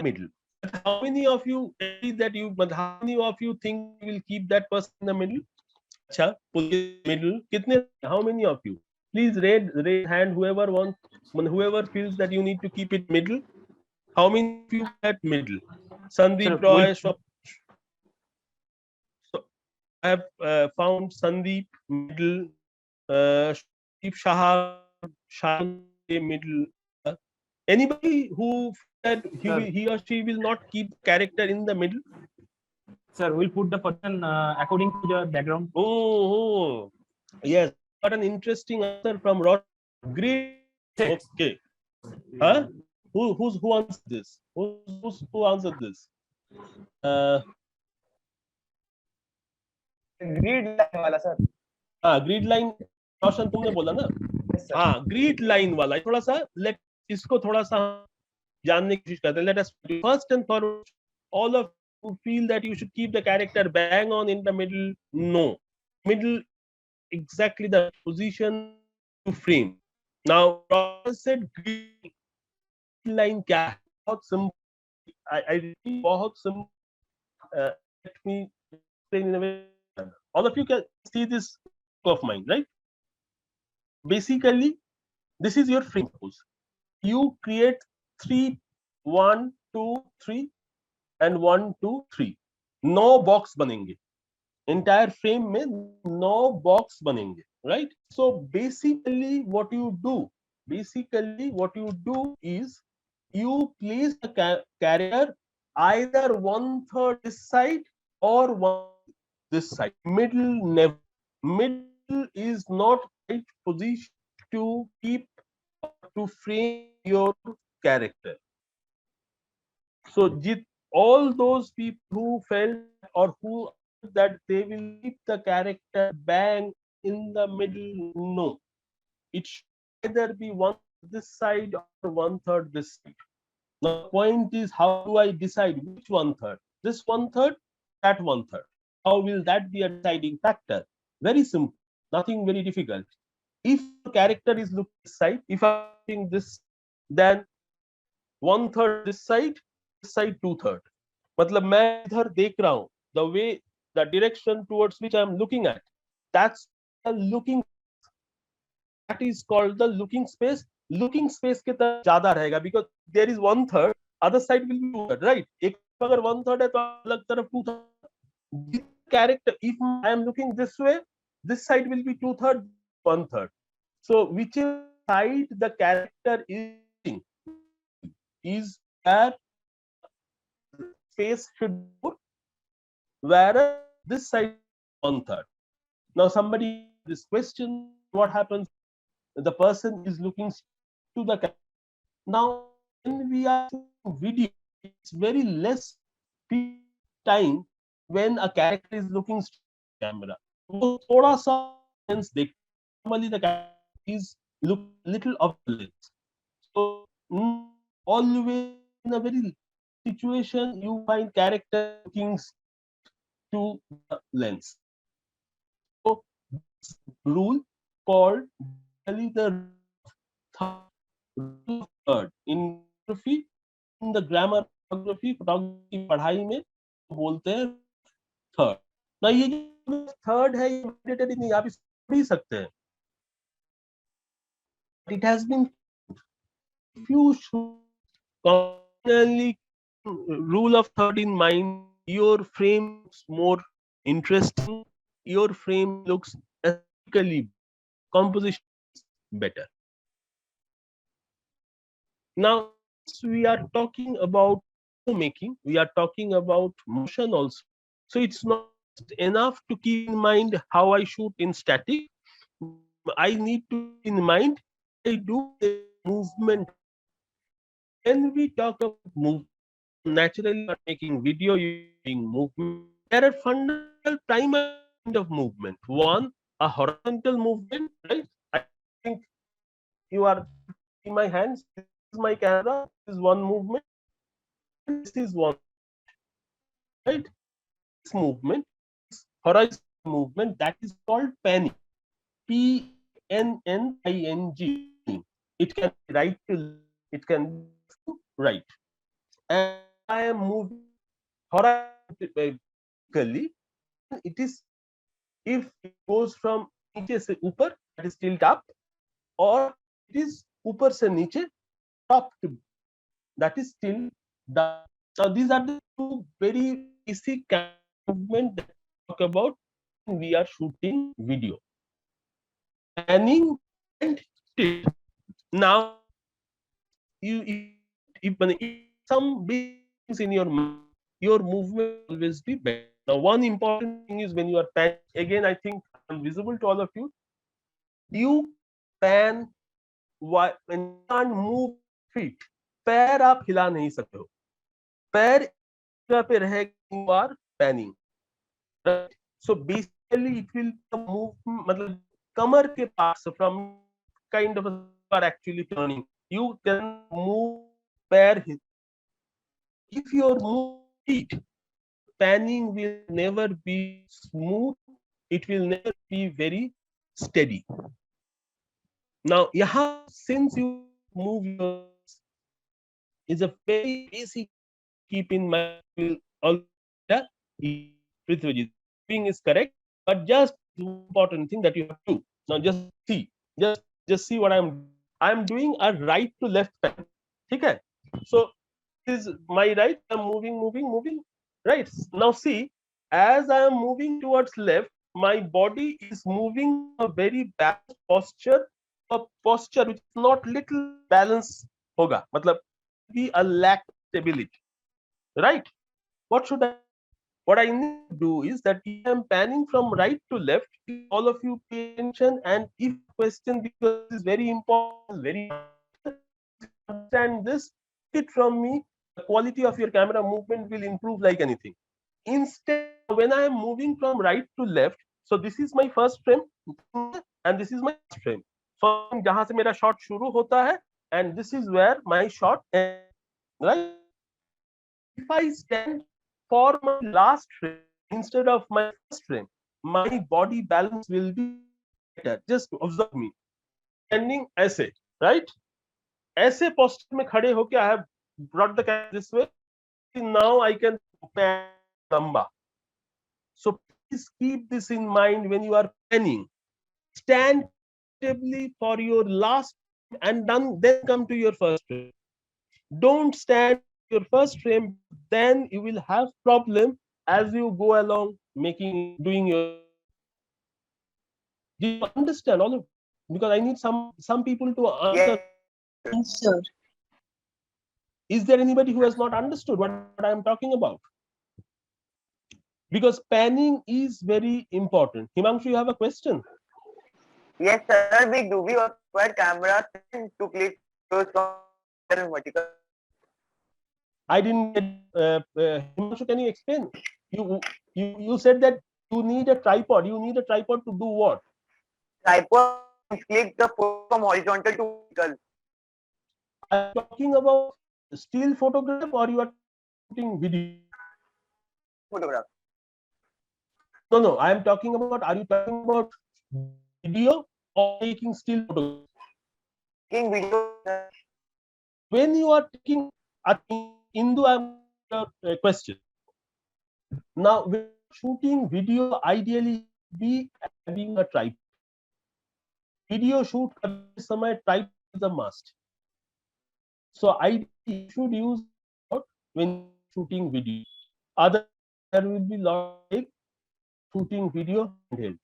middle. But how many of you agree that you, but how many of you think you will keep that person in the middle? अच्छा, middle. कितने? How many of you? Please raise hand. Whoever wants, whoever feels that you need to keep it middle. How many of you at middle? Sandeep Sir, Roy. So I have found Sandeep middle. Deep Shah middle. Anybody who that he or she will not keep character in the middle? Sir, we'll put the person according to the background. Oh, yes. Got an interesting answer from Rod. Great. Okay. Huh? Who answered this? Who answered this? Uh, Grid line वाला sir. हाँ grid line रोशन तुमने बोला ना. Yes, sir. हाँ grid line वाला थोड़ा सा late इसको थोड़ा सा जानने की कोशिश करते हैं. Let us first and foremost, all of you feel that you should keep the character bang on in the middle. No, middle exactly the position to frame. Now Ross said green line क्या है? बहुत simple. I really बहुत simple. Let me explain in a way. All of you can see this of mine, right? Basically, this is your frame. Suppose you create three, 1, 2, 3, and 1, 2, 3. 9 box बनेंगे. Entire frame में 9 box बनेंगे, right? So basically what you do is you place the carrier either 1/3 this side or 1 this side. Middle never. Middle is not right position to keep or to frame your character. So all those people who felt or who that they will keep the character bang in the middle, no. It should either be one third this side or one third this side. Now the point is, how do I decide which one third? This one third or that one third? How will that be a deciding factor? Very simple, nothing very difficult. If your character is looking this side, if I'm looking this side, then one third this side two third. मतलब मैं इधर देख रहा हूँ, the way, the direction towards which I am looking at, that's the looking, that is called the looking space. Looking space के तरफ ज्यादा रहेगा, because there is one third, other side will be two third, right? एक तरफ अगर one third है तो अलग तरफ two third. Character, if I am looking this way, this side will be two third, one third. So whichever side the character is looking is where space should be more, whereas this side one third. Now somebody asked this question, what happens the person is looking to the camera? Now when we are shooting video, it's very less period time when a character is looking straight to the camera. वो थोड़ा सा lens देखते हैं. Normally the character is looking little of the lens. So always in a very situation you find character looking to the lens. So this rule called basically the rule of third in photography, in the grammar of photography, photography की पढ़ाई में बोलते हैं third. ना ये जो third है ये mandatory नहीं, आप इसको पढ़ ही सकते हैं. It has been, if you should constantly rule of third in mind, your frame looks more interesting, your frame looks aesthetically, composition is better. Now we are talking about making, we are talking about motion also. So it's not enough to keep in mind how I shoot in static. I need to keep in mind I do a movement. When we talk about movement, naturally you are making video, you are doing movement. There are fundamental primary kind of movement. One, a horizontal movement, right? I think you are in my hands. This is my camera. This is one movement, and this is one, right? This movement, this horizontal movement, that is called panning. P-N-N-I-N-G. It can be right to left, it can be left to right. And I am moving horizontally. It is, if it goes from नीचे से ऊपर, that is tilt up, or it is ऊपर से नीचे, top to, that is tilt down. Now these are the two very basic kind of movement that we talk about when we are shooting video. Panning and tilt. Now if some basic things in your mind, your movement will always be better. Now one important thing is when you are panning, again I think I'm visible to all of you, you pan when you can't move feet, पैर आप हिला नहीं सकते हो, पैर जगह पे रहेगा, you are panning, right? So basically it will move, मतलब कमर के पास from kind of a, you are actually turning, you can move पैर. If you are moving feet, panning will never be smooth, it will never be very steady. Now यहाँ since you move your legs is a very basic keep in mind, will always Prithviraj, moving is correct, but just one important thing that you have to do. Now just see, just see what I'm doing a right to left pan. Okay, so this is my right, I'm moving, right? Now see, as I am moving towards left, my body is moving a very balanced posture, a posture which is not little balance होगा, मतलब be a lack of stability, right? What should I? What I need to do is that if I'm panning from right to left, all of you pay attention, and if question, because this is very important, very vital, understand this, it from me, the quality of your camera movement will improve like anything. Instead, when I am moving from right to left, so this is my first frame and this is my last frame. First frame जहां से मेरा shot शुरू होता है, and this is where my shot ends, right? If I stand for my last frame instead of my first frame, my body balance will be better. Just observe me. Standing ऐसे, right? ऐसे posture में खड़े होके I have brought the camera this way. Now I can pan lamba. So please keep this in mind when you are panning. Stand comfortably for your last frame and then come to your first frame. Don't stand your first frame, then you will have problem as you go along doing your editing. Do you understand all of it? Because I need some people to answer. Yes, Sir. Is there anybody who has not understood what I am talking about? Because panning is very important. Himanshu, you have a question? yes, sir. We do. We also require cameras to click photos from and vertical. I didn't get Himanshu, can you explain? You said that you need a tripod. You need a tripod to do what? Tripod click the photo from horizontal to vertical. Are you talking about still photograph or you are shooting video? Photograph. No. I am talking about. Are you talking about video or taking still photograph? Taking video. Sir. When you are taking, Indu, I am a question. Now, when shooting video, ideally be having a tripod. Video shoot करते समय tripod is a must. So ideally you should use tripod when shooting video. Otherwise, there will be lot of mistake shooting video handheld.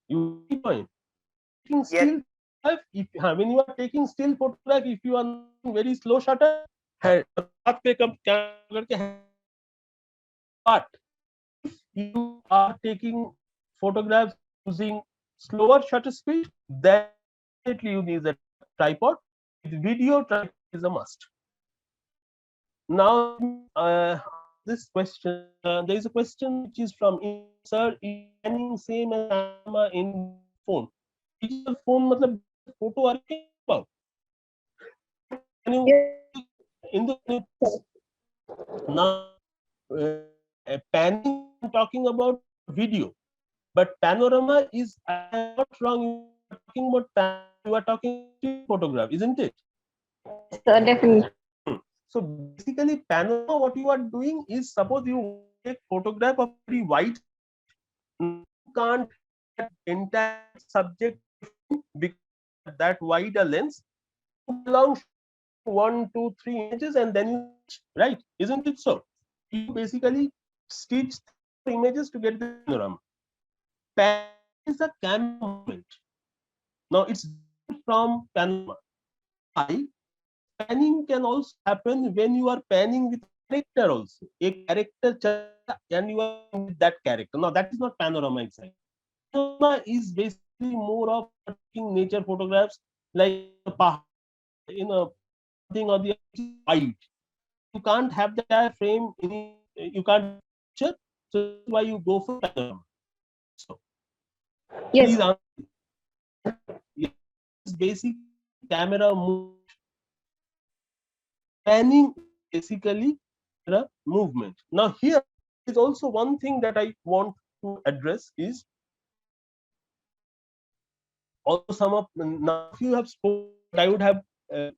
You get the point. Taking Yes. still photograph, when you are taking still photograph, if you are not very slow shutter, हाथ पे कब camera करके but if you are taking photographs using slower shutter speed, then definitely you need a tripod. With video, tripod is a must. Now, this question, there is a question which is from sir, is panning same as camera in phone? Digital phone, matlab photo are you about? Can you in the now panning? I'm talking about video, but panorama is, I am not wrong. You are talking about you are talking still photograph, isn't it? Sir, definitely. So basically, panorama, what you are doing is, suppose you take photograph of very wide subject. You can't have that entire subject because that wide a lens. You belong 1, 2, 3 images and then you stitch, right? Isn't it so? You basically stitch images to get the panorama. Pan is a camera movement. Now it's different from panorama. Why? Panning can also happen when you are panning with character also. A character and you are with that character. Now that is not panorama exactly. Panorama is basically more of taking nature photographs, like something or the other which is wide. You can't have the entire frame in, you can't picture, so that's why you go for panorama. So Yes. please answer. Yes, basic camera movement. Panning is basically camera movement. Now here is also one thing that I want to address is, also some of now if you have spoken, I would have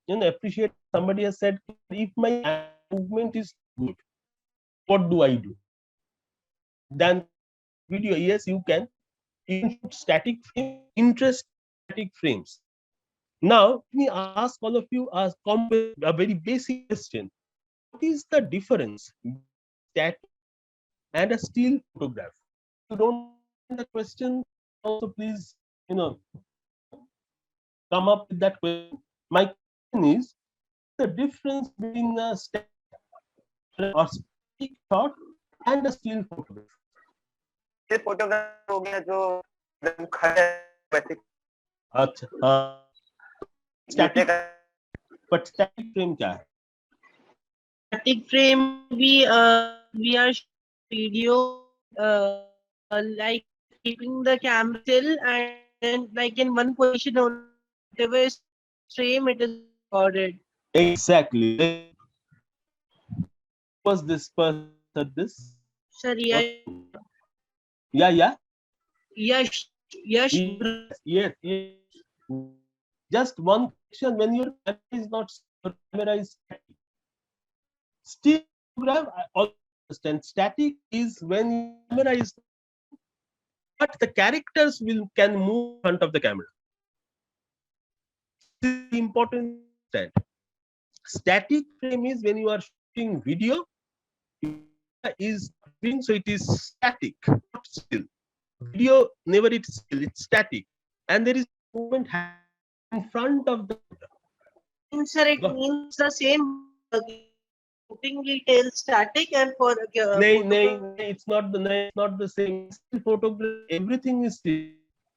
appreciate somebody has said, if my movement is good, what do I do? Then video, yes, you can shoot static frame, interest static frames. Now let me ask all of you a very basic question. What is the difference between static and a still photograph? If you don't understand the question, also please come up with that question. My question is the difference between a static or static shot and a still photograph. ये photograph हो गया जो एकदम खड़े वैसे अच्छा हाँ, जैसे static, but static frame क्या है? Static frame we are video like keeping the camera still and then like in one position only whatever is frame it is recorded. Exactly. Was this person said this? Sorry, Yeah. Yash. Yes. Just one question: when your camera is not, your camera is static. Still photograph, I also understand. Static is when your camera is, but the characters can move in front of the camera. This is important to understand. Static frame is when you are shooting video, your camera is moving, so it is static, not still. Video never it's still, it's static, and there is movement happening in front of the camera. Sir, it means the same. Shooting it is static and for No, it's not the same. In still photograph, everything is still.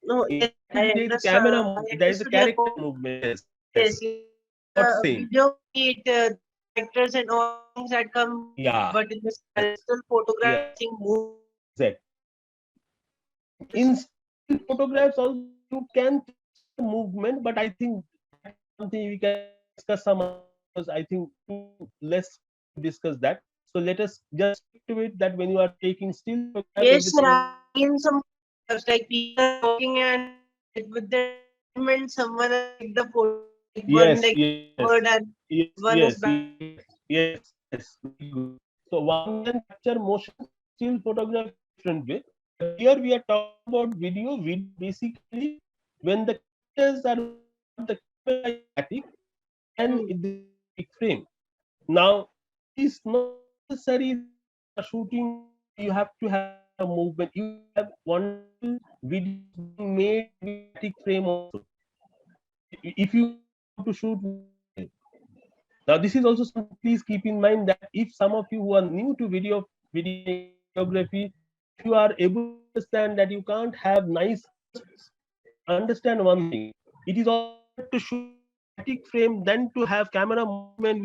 no, In I there is a understand. camera, I there is a understood your character point. movement. Yes, Not same. video it characters and all things that come. Yeah. But in the still photographing move. Exactly. In still photographs also you can capture movement, but I think that is something we can discuss some other, because I think too less to discuss that. So let us just stick to it that when you are taking still photograph, Yes, sir. everything. I've seen some photographs, like people are walking and with their environment, someone has take the photo, like one like forward and one is back. Yes. Very good. So one can capture motion still photograph in different way. But here we are talking about video. Video basically when the characters are moving, but the camera is static and it is a static frame. Now it is not necessary that when you are shooting video you have to have camera movement. You have wonderful videos being made with static frame also. If you know how to shoot video. Now, this is also something. Please keep in mind that if some of you who are new to videography, if you are able to understand that you can't have nice, understand one thing. It is always better to shoot with static frame than to have camera movement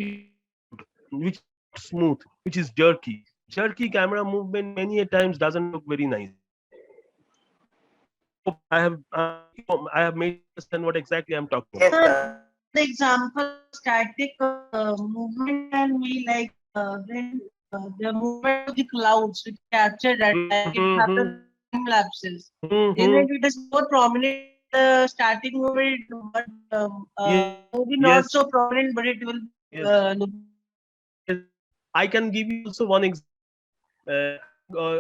which is not smooth, which is jerky. Jerky camera movement many a times doesn't look very nice. I hope I have made you understand what exactly I'm talking about. yes sir. The example static movement can be like when the movement of the clouds which captured that like it happens in time lapses. In it, it is more prominent. The static movement, but maybe not Yes. so prominent, but it will look. Yes. I can give you also one example.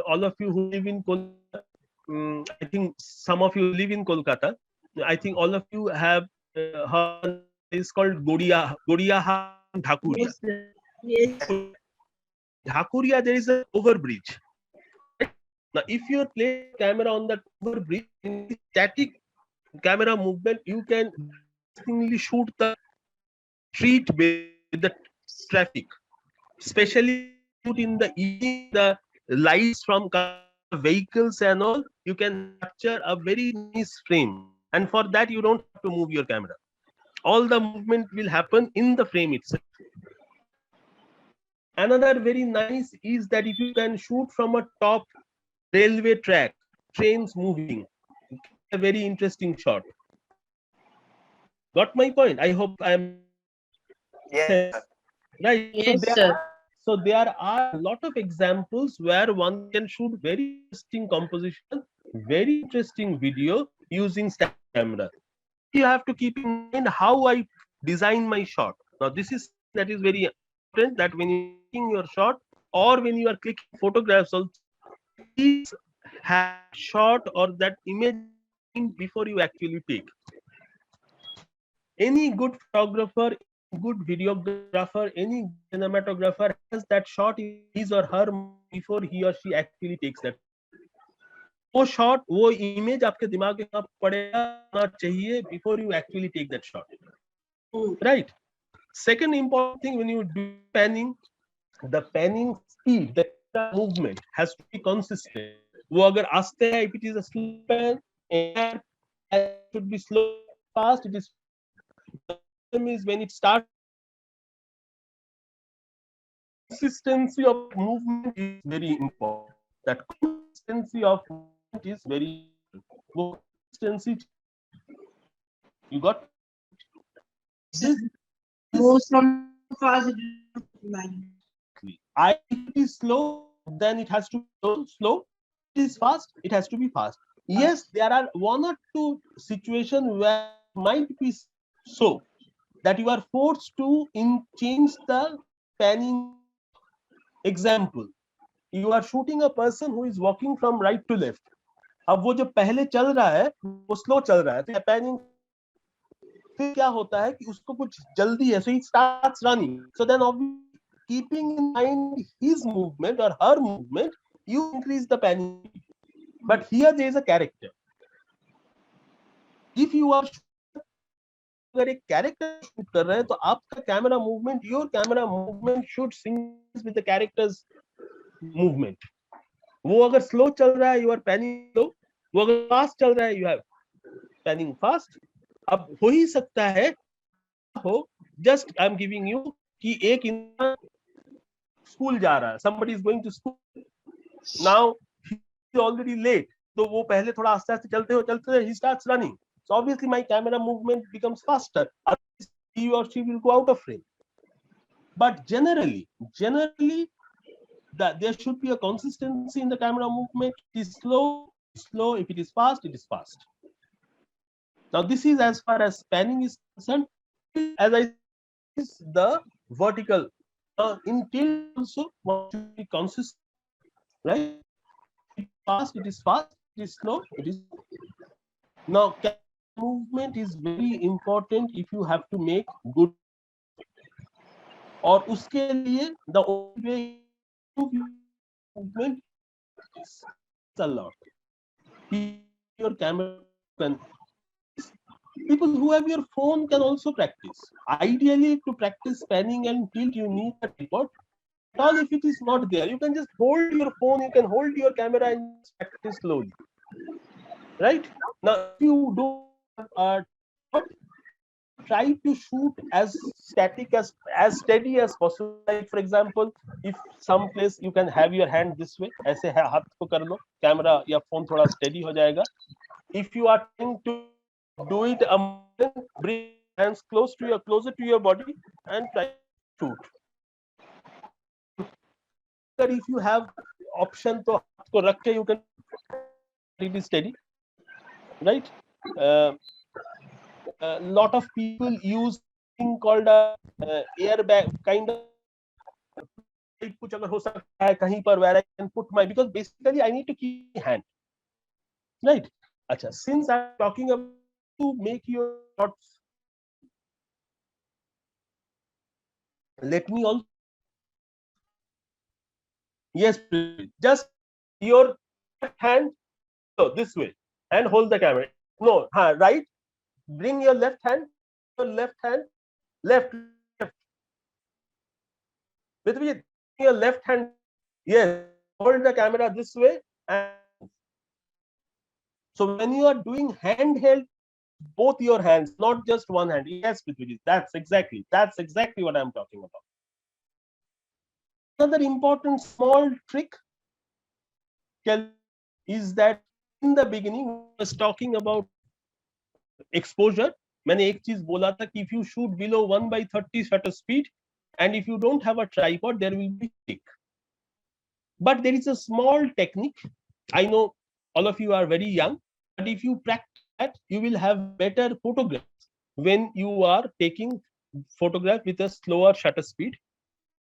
All of you who live in Kolkata, I think some of you live in Kolkata. I think all of you have heard one place called Godiyaha Dhakuria. Yes, sir. Yes. Dhakuria, there is an overbridge. Right? Now, if you place your camera on that overbridge, in the static camera movement, you can interestingly shoot the street with the traffic. Especially when you shoot in the evening, the lights from cars, the vehicles and all, you can capture a very nice frame. And for that, you don't have to move your camera. All the movement will happen in the frame itself. Another very nice is that if you can shoot from a top railway track, trains moving, you can get a very interesting shot. Got my point? I hope I am Yes sir. right. Yes, sir. So there are a lot of examples where one can shoot very interesting composition, very interesting video using static camera. But you have to keep in mind how I design my shot. Now this is something that is very important, that when you are taking your shot or when you are clicking photographs also, please have that shot or that image in mind before you actually take. Any good photographer, any good videographer, any good cinematographer has that shot in his or her mind before he or she actually takes that shot. वो shot, वो image आपके दिमाग में कहाँ पड़ेगा, आना चाहिए before you actually take that shot. Right. Second important thing when you do panning, the panning speed, the camera movement has to be consistent. वो अगर आस्ते है, if it is a slow pan, entire pan should be slow. Fast, it is. The problem is when it starts. Consistency of movement is very important. That consistency of movement is very important. वो consistency you got this. Moves from fast it is line. I if it is slow, then it has to be slow. If it is fast, it has to be fast. Yes, there are one or two situations where it might be so that you are forced to change the panning. Example, you are shooting a person who is walking from right to left. अब वो जो पहले चल रहा है वो slow चल रहा है, तो पैनिंग फिर क्या होता है कि उसको कुछ जल्दी है, so he starts running. So then obviously keeping in mind his movement or her movement, you increase the panning. But here there is a character. If you are अगर एक कैरेक्टर शूट कर रहे हैं तो आपका camera movement, your camera movement should sync with the characters movement. वो अगर slow चल रहा है, यू आर पैनिंग स्लो. वो अगर फास्ट चल रहा है, यू हैव पैनिंग फास्ट. अब हो ही सकता है हो, just I am giving you कि एक इंसान स्कूल जा रहा है, somebody is going to school, now he is already late, तो वो पहले थोड़ा आस्ते आस्ते चलते he starts running, so obviously my camera movement becomes faster, otherwise he or she will go out of frame. But generally there should be a consistency in the camera movement. It is slow, if it is fast, it is fast. Now this is as far as panning is concerned. As I said, is the vertical. In tilt also one should be consistent, right? It is fast, it is fast. It is slow, it is slow. Now camera movement is very important if you have to make good. और उसके लिए the only way to movement is a lot. Your camera can. People who have your phone can also practice. Ideally, to practice panning and tilt, you need a tripod. All if it is not there, you can just hold your phone, you can hold your camera and practice slowly. Right? Now, if you don't have a tripod, try to shoot as static as steady as possible. Like for example, if some place you can have your hand this way, ऐसे हाथ को कर लो, camera या phone थोड़ा steady हो जाएगा. If you are trying to do it a moment, bring hands closer to your body and try to shoot. If you have option to हाथ को रख के you can it is steady, right? A lot of people use thing called a airbag kind of. कुछ अगर हो सकता है कहीं पर where I can put my, because basically I need to keep my hand, right? अच्छा, since I'm talking about to make your thoughts, let me also, yes, just your left hand so this way and hold the camera. No, right, bring your left hand left with your left hand, yes, hold the camera this way. And so when you are doing handheld, both your hands, not just one hand. Yes, that's exactly what I'm talking about. Another important small trick is that in the beginning I was talking about exposure. मैंने एक चीज बोला था कि if you shoot below 1/30 shutter speed and if you don't have a tripod, there will be stick. But there is a small technique. I know all of you are very young, but if you practice that, you will have better photographs when you are taking photograph with a slower shutter speed.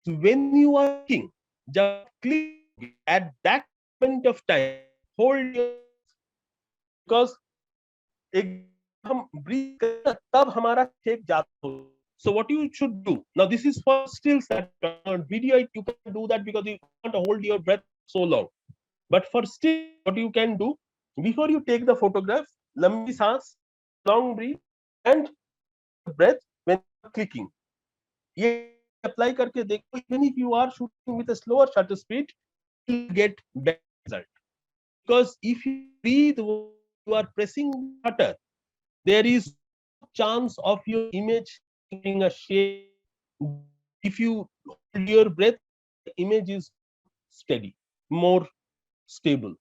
So when you are clicking, just click at that moment of time, hold your, because हम breathe करते हैं, तब हमारा shake जाता है. So what you should do now, this is for stills that on video you can do that because you can't hold your breath so long. But for still, what you can do before you take the photograph, lambi saans, long breathe and breath when you're clicking. ये apply करके देखो, even if you are shooting with a slower shutter speed, you will get better result. Because if you breathe while you are pressing the shutter, there is no chance of your image getting a shake. If you hold your breath, the image is steady, more stable.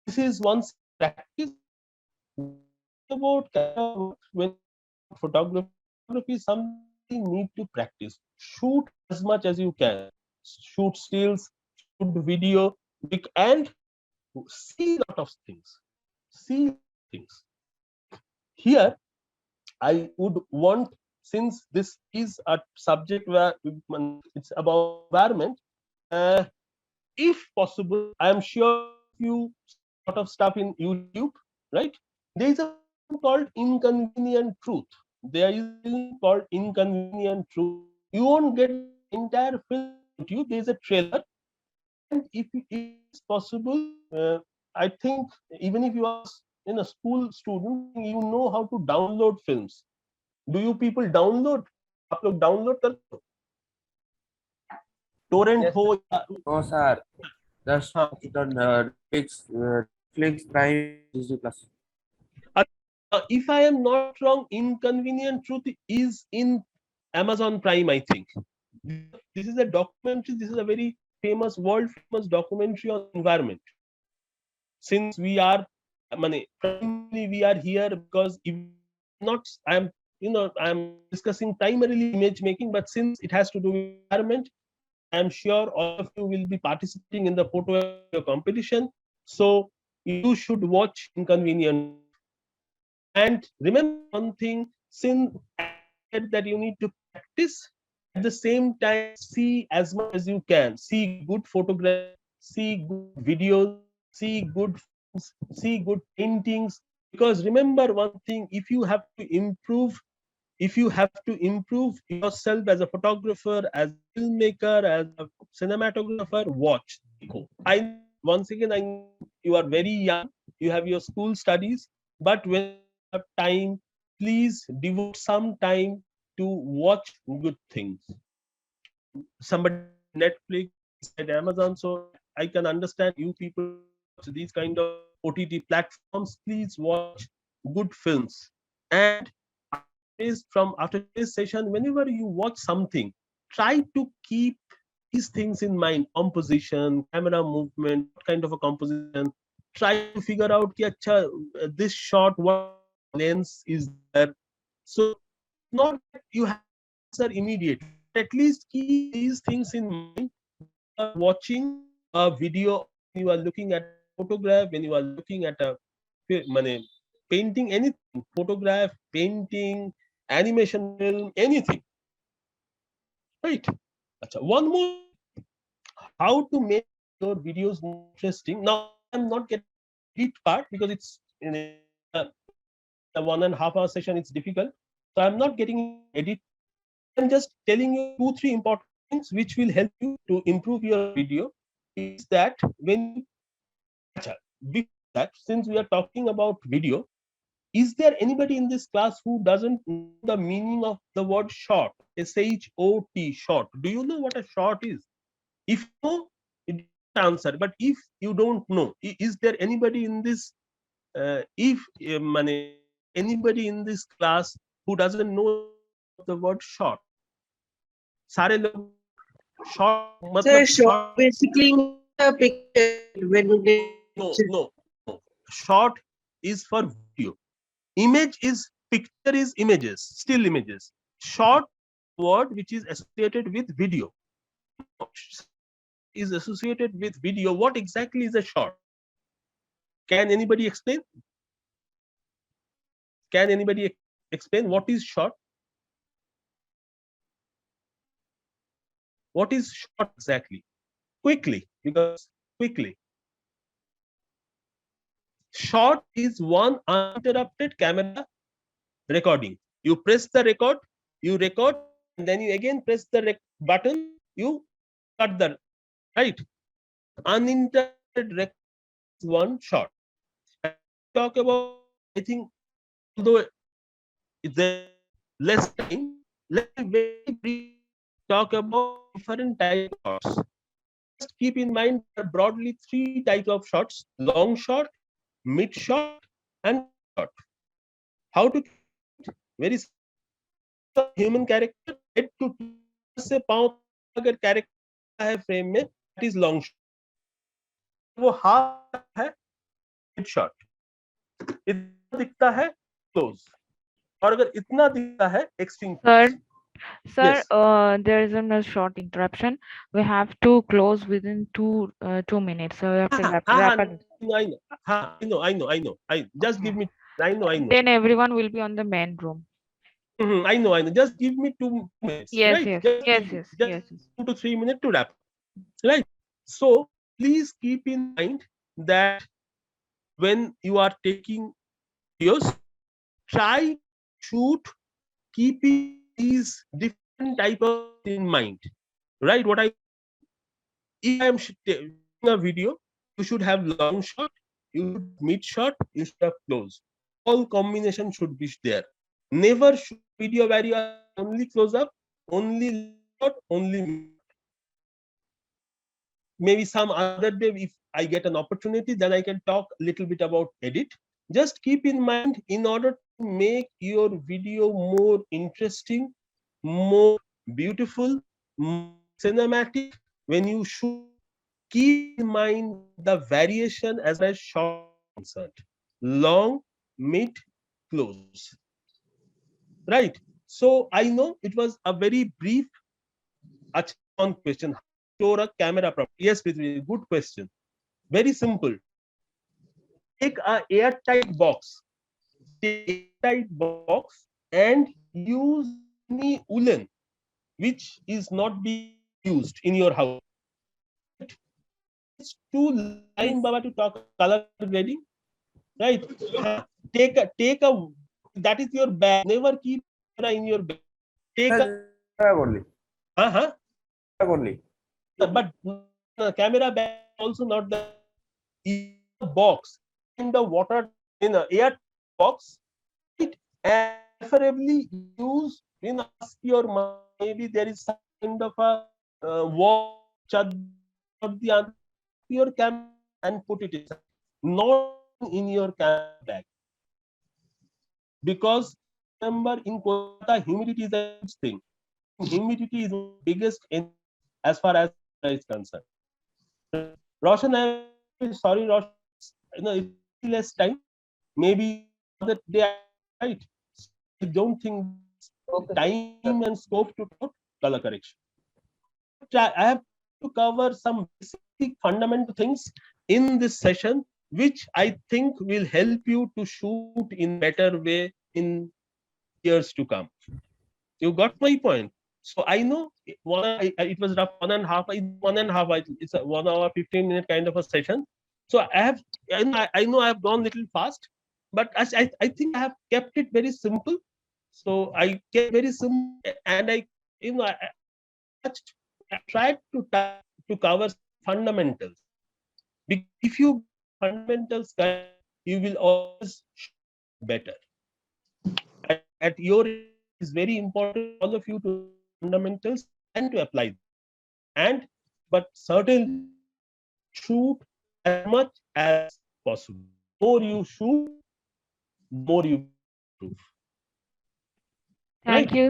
This is once practice. About camera work, when we talk about photography, photography is something we need to practice. Shoot as much as you can. Shoot stills, shoot video, and see a lot of things. See a lot of things. Here, I would want, since this is a subject where it's about environment, uh, if possible, I am sure you see a lot of stuff in YouTube, right? There is a film called Inconvenient Truth. There is a film called Inconvenient Truth. You won't get the entire film on YouTube. There is a trailer, and if it is possible, I think even if you are in a school student, I think you know how to download films. Do you people download? आप लोग download करते हो? Torrent Yes, हो sir. या No, sir. Just हाँ. watch it on Netflix Prime Disney Plus. If I am not wrong, Inconvenient Truth is in Amazon Prime, I think. This is a documentary. This is a very famous, world famous documentary on environment. Since we are, primarily we are here because if not, I'm discussing primarily image making, but since it has to do with environment, I'm sure all of you will be participating in the photo and video competition. So you should watch Inconvenient. And remember one thing, since as I said that you need to practice, at the same time see as much as you can. See good photographs, see good videos, see good films, see good paintings. Because remember one thing, if you have to improve yourself as a photographer, as a filmmaker, as a cinematographer, watch. I know, once again, I know you are very young, you have your school studies, but whenever you have time, please devote some time to watch good things. Somebody said Netflix, somebody said Amazon, so I can understand you people watch these kind of OTT platforms. Please watch good films. And after today's session, whenever you watch something, try to keep these things in mind: composition, camera movement, what kind of a composition. Try to figure out ki, acha, this shot, what kind of a lens is there. So it's not that you have to answer immediately, but at least keep these things in mind when you are watching a video, or when you are looking at a photograph, when you are looking at a painting, anything, photograph, painting, animation film, anything, right? Acha, one more thing, how to make your videos more interesting. Now I am not getting into the edit part because it's in a 1.5 hour session, it's difficult, so I'm not getting into the edit. I'm just telling you 2-3 important things which will help you to improve your video. Is that when you, acha, before that, since we are talking about video, is there anybody in this class who doesn't know the meaning of the word short? SHOT, short. Do you know what a short is? If you know, you don't answer. But if you don't know, is there anybody in this? If anybody in this class who doesn't know the meaning of the word short? सारे लोग short Sir, मतलब short short. basically means a picture when you No, take no, picture. no, no. Short is for video. Image is, picture is images, still images. Short word which is associated with video. Now, short is associated with video. What exactly is a short? Can anybody explain? Can anybody explain what is short? What is short exactly? Quickly, because quickly. Short is one uninterrupted camera recording. You press the record, you record, and then you again press the button, you cut the, right. Uninterrupted record is one shot. And talk about, I think, although there's less time, let me very briefly talk about different types of shots. Just keep in mind there are broadly three types of shots: long shot, mid shot, and shot. How to very human character head to से पांव अगर character है frame में that is long shot, वो half है mid shot, इतना दिखता है क्लोज, और अगर इतना दिखता है extreme Sir, sir, Yes. there is a short interruption. We have to close within 2 minutes. So we have to wrap it. I know. I just give me. I know. Then everyone will be on the main room. I know. Just give me 2 minutes, Yes, right? yes, Just yes, give, yes, just yes, yes. 2 to 3 minutes to wrap, right? So please keep in mind that when you are taking videos, try to shoot keeping these different type of in mind, right? What I if I am taking a video, you should have long shot, you should have mid shot, you should have close. All combination should be there. Never shoot video where you are only close up, only shot, only mid. Maybe some other day, if I get an opportunity, then I can talk a little bit about edit. Just keep in mind, in order to make your video more interesting, more beautiful, more cinematic, when you shoot, keep in mind the variation as far as short concerned: long, mid, close. Right. So I know it was a very brief on question. Store a camera properly. Yes, Prithvi, good question. Very simple. Take a airtight box. Take airtight box and use any woolen which is not being used in your house. It's too line Baba to talk color grading, right? Take a that is your bag. Never keep camera in your bag. Take only. a Only. but camera bag also not the box in the water in a air box, it and preferably use in ask your mom, maybe there is some kind of a wall chad of the other your camera and put it inside, not in your camera bag, because remember in Kolkata humidity is a huge thing. Humidity is the biggest enemy as far as camera is concerned. Roshan, I'm sorry, Roshan. It's less time. Maybe other day, right? I don't think Okay. time and scope to talk color correction. I have to cover some basic fundamental things in this session, which I think will help you to shoot in better way in years to come. You got my point. So I know it was rough 1.5. 1.5. It's a 1 hour 15 minute kind of a session. So I know I have gone little fast, but I think I have kept it very simple. So I kept very simple, and I tried to cover fundamentals. Because if you fundamentals correct, you will always shoot better. At your age, it's very important for all of you to fundamentals and to apply them. And but certainly shoot as much as possible. The more you shoot, the more you improve. Thank Right? you.